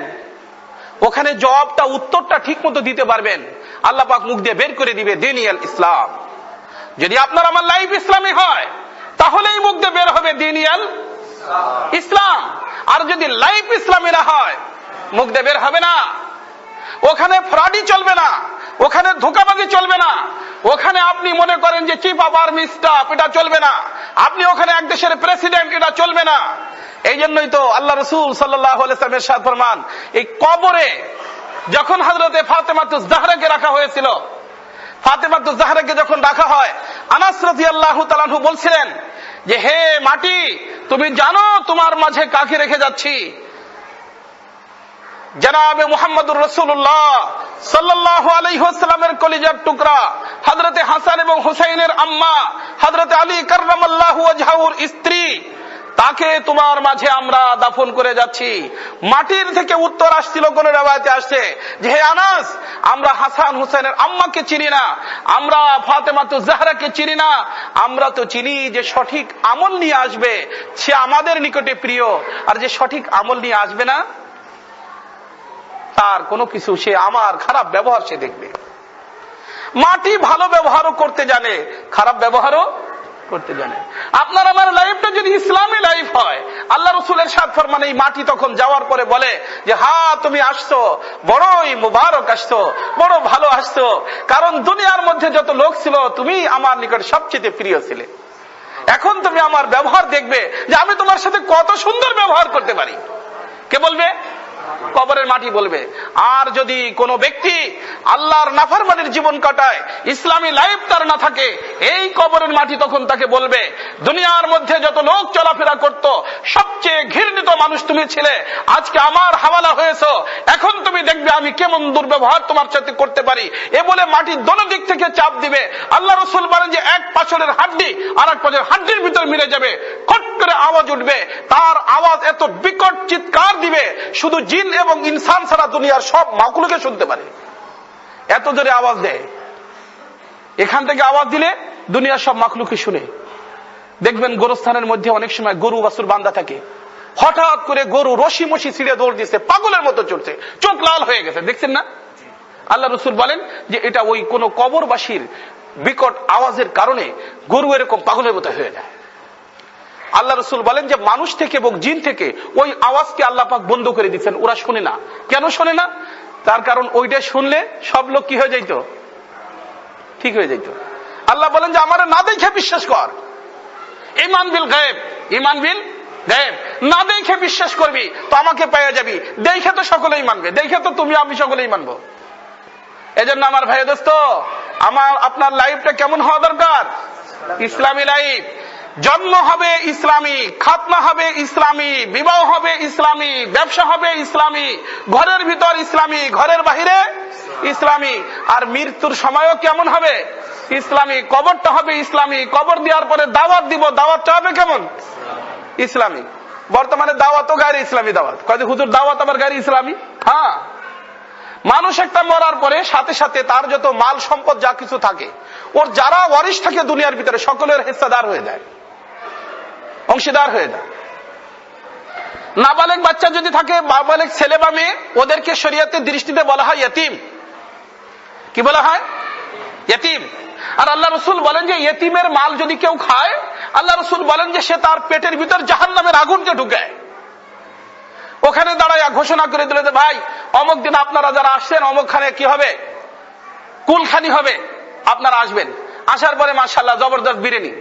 ওখানে জবাবটা উত্তরটা ঠিক মতো দিতে পারবেন, আল্লাহ পাক মুখ দিয়ে বের করে দিবে দিনিয়াল ইসলাম। যদি আপনার আমার লাইফ ইসলামী হয় তাহলেই মুখ দিয়ে বের হবে দিনিয়াল ইসলাম। আর যদি লাইফ ইসলামী না হয় মুখ দিয়ে বের হবে না। ওখানে ফ্রডি চলবে না, ওখানে ধোঁকাবাজি চলবে না, ওখানে আপনি মনে করেন যে চিফ অফ আর্মি স্টাফ, এটা চলবে না। আপনি ওখানে এক দেশের প্রেসিডেন্ট, এটা চলবে না। এই জন্যই তো আল্লাহ রাসূল সাল্লাল্লাহু আলাইহি ওয়াসাল্লাম ইরশাদ ফরমান, এই কবরে যখন হযরতে ফাতেমাতুজ জাহরাকে রাখা হয়েছিল, ফাতেমাতুজ জাহরাকে যখন রাখা হয়, আনাস রাদিয়াল্লাহু তাআলা আনহু বলছিলেন যে হে মাটি, তুমি জানো তোমার মাঝে কাকে রেখে যাচ্ছি? জনাবে মুহাম্মদুর রাসূলুল্লাহ সাল্লাল্লাহু আলাইহি ওয়াসাল্লামের কলিজার টুকরা হযরতে হাসান এবং হুসাইনের আম্মা হযরতে আলী কাররামাল্লাহু ওয়াজহাহুর স্ত্রী, তাকে তোমার মাঝে আমরা দাফন করে যাচ্ছি। মাটির থেকে উত্তর আসছিল, কোন riwayate আসছে যে হে আনাস, আমরা হাসান হুসাইনের আম্মাকে চিনি না, আমরা ফাতেমাতুজ জাহরাকে চিনি না, আমরা তো চিনি যে সঠিক আমল নিয়ে আসবে সে আমাদের নিকটে প্রিয়, আর যে সঠিক আমল নিয়ে আসবে না তার কোনো কিছু, সে আমার খারাপ ব্যবহার সে দেখবে। মাটি ভালো ব্যবহারও করতে জানে, খারাপ ব্যবহারও করতে জানে। আপনার আমার লাইফটা যদি ইসলামী লাইফ হয়, আল্লাহ রাসূলের ইরশাদ ফরমান, এই মাটি তখন যাওয়ার পরে বলে যে হ্যাঁ তুমি আসছো, বড়ই মুবারক আসছো, বড় ভালো আসছো, কারণ দুনিয়ার মধ্যে যত লোক ছিল তুমি আমার নিকট সবচেয়ে প্রিয় ছিলে। এখন তুমি আমার ব্যবহার দেখবে যে আমি তোমার সাথে কত সুন্দর ব্যবহার করতে পারি। কে বলবে? কবরের মাটি বলবে। আর যদি কোনো ব্যক্তি আল্লাহর নাফরমানির জীবন কাটায়, ইসলামী লাইফ তার না থাকে, এই কবরের মাটি তখন তাকে বলবে দুনিয়ার মধ্যে যত লোক চলাফেরা করত সবচেয়ে ঘৃণিত মানুষ তুমি ছিলে, আজকে আমার হাওয়ালা হয়েছো, এখন তুমি দেখবে আমি কেমন দুর্ব্যবহার তোমার সাথে করতে পারি। এ বলে মাটি দোনো দিক থেকে চাপ দিবে। আল্লাহ রাসূল বলেন যে এক পাছলের হাড্ডি আর এক পাছলের হাড্ডির ভিতর মিলে যাবে, খট করে আওয়াজ উঠবে, তার আওয়াজ এত বিকট চিৎকার দিবে শুধু জিন এবং ইনসান ছাড়া দুনিয়ার সব মাখলুকে শুনতে পারে, এত জোরে আওয়াজ দেয়। এখান থেকে আওয়াজ দিলে দুনিয়ার সব মাখলুকে শুনে। দেখবেন গোরস্থানের মধ্যে অনেক সময় গরু বাছুর বান্ধা থাকে, হঠাৎ করে গরু রশি মশি ছিঁড়ে দৌড় দিচ্ছে, পাগলের মতো চলছে, চোখ লাল হয়ে গেছে, দেখছেন না? আল্লাহ রাসূল বলেন যে এটা ওই কোন কবরবাসীর বিকট আওয়াজের কারণে গরু এরকম পাগলের মতো হয়ে যায়। আল্লাহ রাসূল বলেন যে মানুষ থেকে এবং জিন থেকে ওই আওয়াজকে আল্লাহ পাক বন্ধ করে দিচ্ছেন, ওরা শোনে না। কেন শোনে না? তার কারণ ওইটা শুনলে সব লোক কি হয়ে যাইতো? ঠিক হয়ে যাইতো। আল্লাহ বলেন যে আমারে না দেখে বিশ্বাস কর, ঈমান বিল গায়ব, ঈমান বিল গায়ব, না দেখে বিশ্বাস করবি তো আমাকে পেয়ে যাবি, দেখে তো সকলেই মানবে, দেখে তো তুমি আমি সকলেই মানবো। এজন্য আমার ভাই দোস্ত, আমার আপনার লাইফটা কেমন হওয়া দরকার? ইসলামী লাইফ। জন্ম হবে ইসলামী, খাতনা হবে ইসলামী, বিবাহ হবে ইসলামী, ব্যবসা হবে ইসলামী, ঘরের ভিতর ইসলামী, ঘরের বাহিরে ইসলামী, আর মৃত্যুর সময়ও কেমন হবে? ইসলামী। কবরটা হবে ইসলামী, কবর দেওয়ার পরে দাওয়াত দিব, দাওয়াতটা হবে কেমন? ইসলামী। বর্তমানে দাওয়াতও গায়রে ইসলামী দাওয়াত, কয় হুজুর দাওয়াত আবার গায়রে ইসলামী। হ্যাঁ, মানুষ একটা মরার পরে সাথে সাথে তার যত মাল সম্পদ যা কিছু থাকে, ওর যারা ওয়ারিশ থাকে দুনিয়ার ভিতরে সকলের হিস্সাদার হয়ে যায়, অংশীদার হয়ে যায়। নাবালেগ বাচ্চা যদি থাকে, নাবালেগ ছেলে বা মেয়ে, ওদেরকে শরীয়তের দৃষ্টিতে বলা হয় ইতিম। কি বলা হয়? ইতিম। আর আল্লাহ রাসূল বলেন যে ইতিমের মাল যদি কেউ খায়, আল্লাহ রাসূল বলেন যে সে তার পেটের ভিতর জাহান্নামের আগুনকে ঢুকায়। ওখানে দাঁড়ায় ঘোষণা করে দিল যে ভাই অমুক দিন আপনারা যারা আসছেন অমুকখানে কি হবে, কুলখানি হবে, আপনারা আসবেন। আসার পরে মাশাআল্লাহ জবরদস্ত বিরিয়ানি।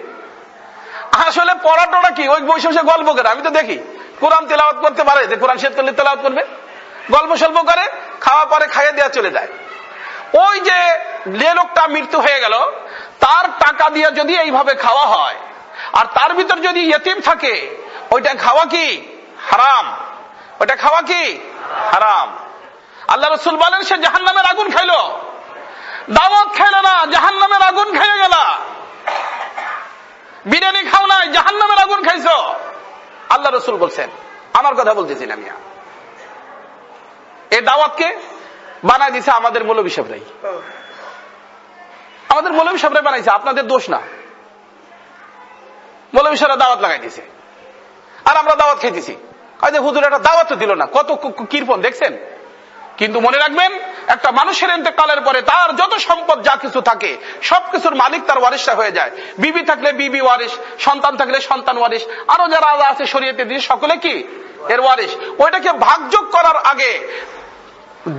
আসলে পড়াটা কি ওই বসে বসে গল্প করে, আমি তো দেখি কোরআন তেলাওয়াত করতে পারে, যে কোরআন শেষ করলে তেলাওয়াত করবে, গল্প স্বল্প করে, খাওয়া পরে খাইয়ে দেওয়া চলে যায়। ওই যে লোকটা মৃত্যু হয়ে গেল, তার টাকা দিয়ে যদি এইভাবে খাওয়া হয় আর তার ভিতর যদি ইতিম থাকে, ওইটা খাওয়া কি হারাম, ওইটা খাওয়া কি হারাম। আল্লাহ রাসূল বলেন সে জাহান্নামের আগুন খাইলো, দাওয়াত খাইলো না, জাহান্নামের আগুন খেয়ে গেল। বিরিয়ানি খাও নাই, জাহান্নামের আগুন খাইছো। আল্লাহ রাসূল বলছেন, আমার কথা বলতেছি না মিয়া, এই দাওয়াতকে বানাই দিছে আমাদের মৌলভী সাহেবরাই, আমাদের মৌলভী সাহেবরাই বানাইছে, আপনাদের দোষ না। মৌলভী সাহেবরা দাওয়াত লাগাই দিছে আর আমরা দাওয়াত খাইতেছি। হুজুর একটা দাওয়াত তো দিল না, কত কৃপণ দেখছেন। কিন্তু মনে রাখবেন, একটা মানুষের ইন্তেকালের পরে তার যত সম্পদ যা কিছু থাকে সবকিছুর মালিক তার ওয়ারিসরা হয়ে যায়। বিবি থাকলে বিবি ওয়ারিস, সন্তান থাকলে সন্তান ওয়ারিস, আরো যারা আছে শরীয়তে দিয়ে সকলে কি এর ওয়ারিস। ওইটাকে ভাগযোগ করার আগে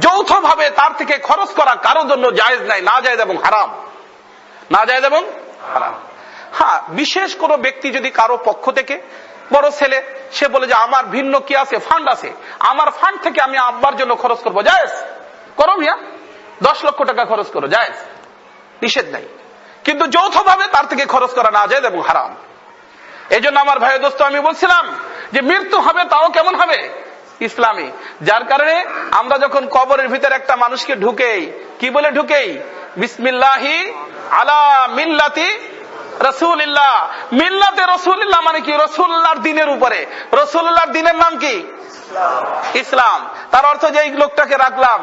যৌথভাবে তার থেকে খরচ করা কারোর জন্য জায়েজ নাই, না জায়েজ এবং হারাম, না জায়েজ এবং হারাম। হ্যাঁ, বিশেষ কোন ব্যক্তি যদি কারো পক্ষ থেকে, বড় ছেলে, সে বলে যে আমার ভিন্ন কি আছে, ফান্ড আছে, আমার ফান্ড থেকে আমি আব্বার জন্য খরচ করবো, জায়েজ করো মিয়া, 10 লক্ষ টাকা খরচ করো, জায়েজ, নিষেধ নাই। কিন্তু যৌথভাবে তার থেকে খরচ করা না জায়েজ এবং হারাম। এই জন্য আমার ভাই দোস্ত, আমি বলছিলাম যে মৃত্যু হবে, তাও কেমন হবে, ইসলামী। যার কারণে আমরা যখন কবরের ভিতরে একটা মানুষকে ঢুকেই, কি বলে ঢুকেই, বিসমিল্লাহি আলা মিল্লাতি রাসূলিল্লাহ। মিল্লাতে রাসূলিল্লাহ মানে কি, রাসূলুল্লাহর দ্বীনের উপরে। রাসূলুল্লাহর দ্বীনের নাম কি, ইসলাম। তার অর্থ যে এই লোকটাকে রাখলাম,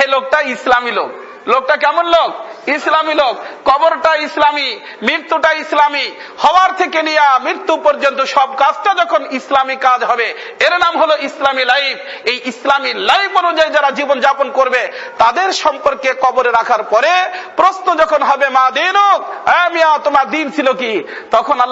এই লোকটা ইসলামী লোক। লোকটা কেমন লোক, ইসলামী লোক। কবরটা ইসলামী, মৃত্যুটা ইসলামী, হওয়ার থেকে নিয়ে মৃত্যু পর্যন্ত সব কাজটা যখন ইসলামী কাজ হবে, এর নাম হলো ইসলামী লাইফ। এই ইসলামী লাইফ অনুযায়ী যারা জীবন যাপন করবে, তাদের সম্পর্কে কবরে রাখার পরে প্রশ্ন যখন হবে, মা দিনুক, মিয়া তোমার দিন ছিল কি, তখন আল্লাহ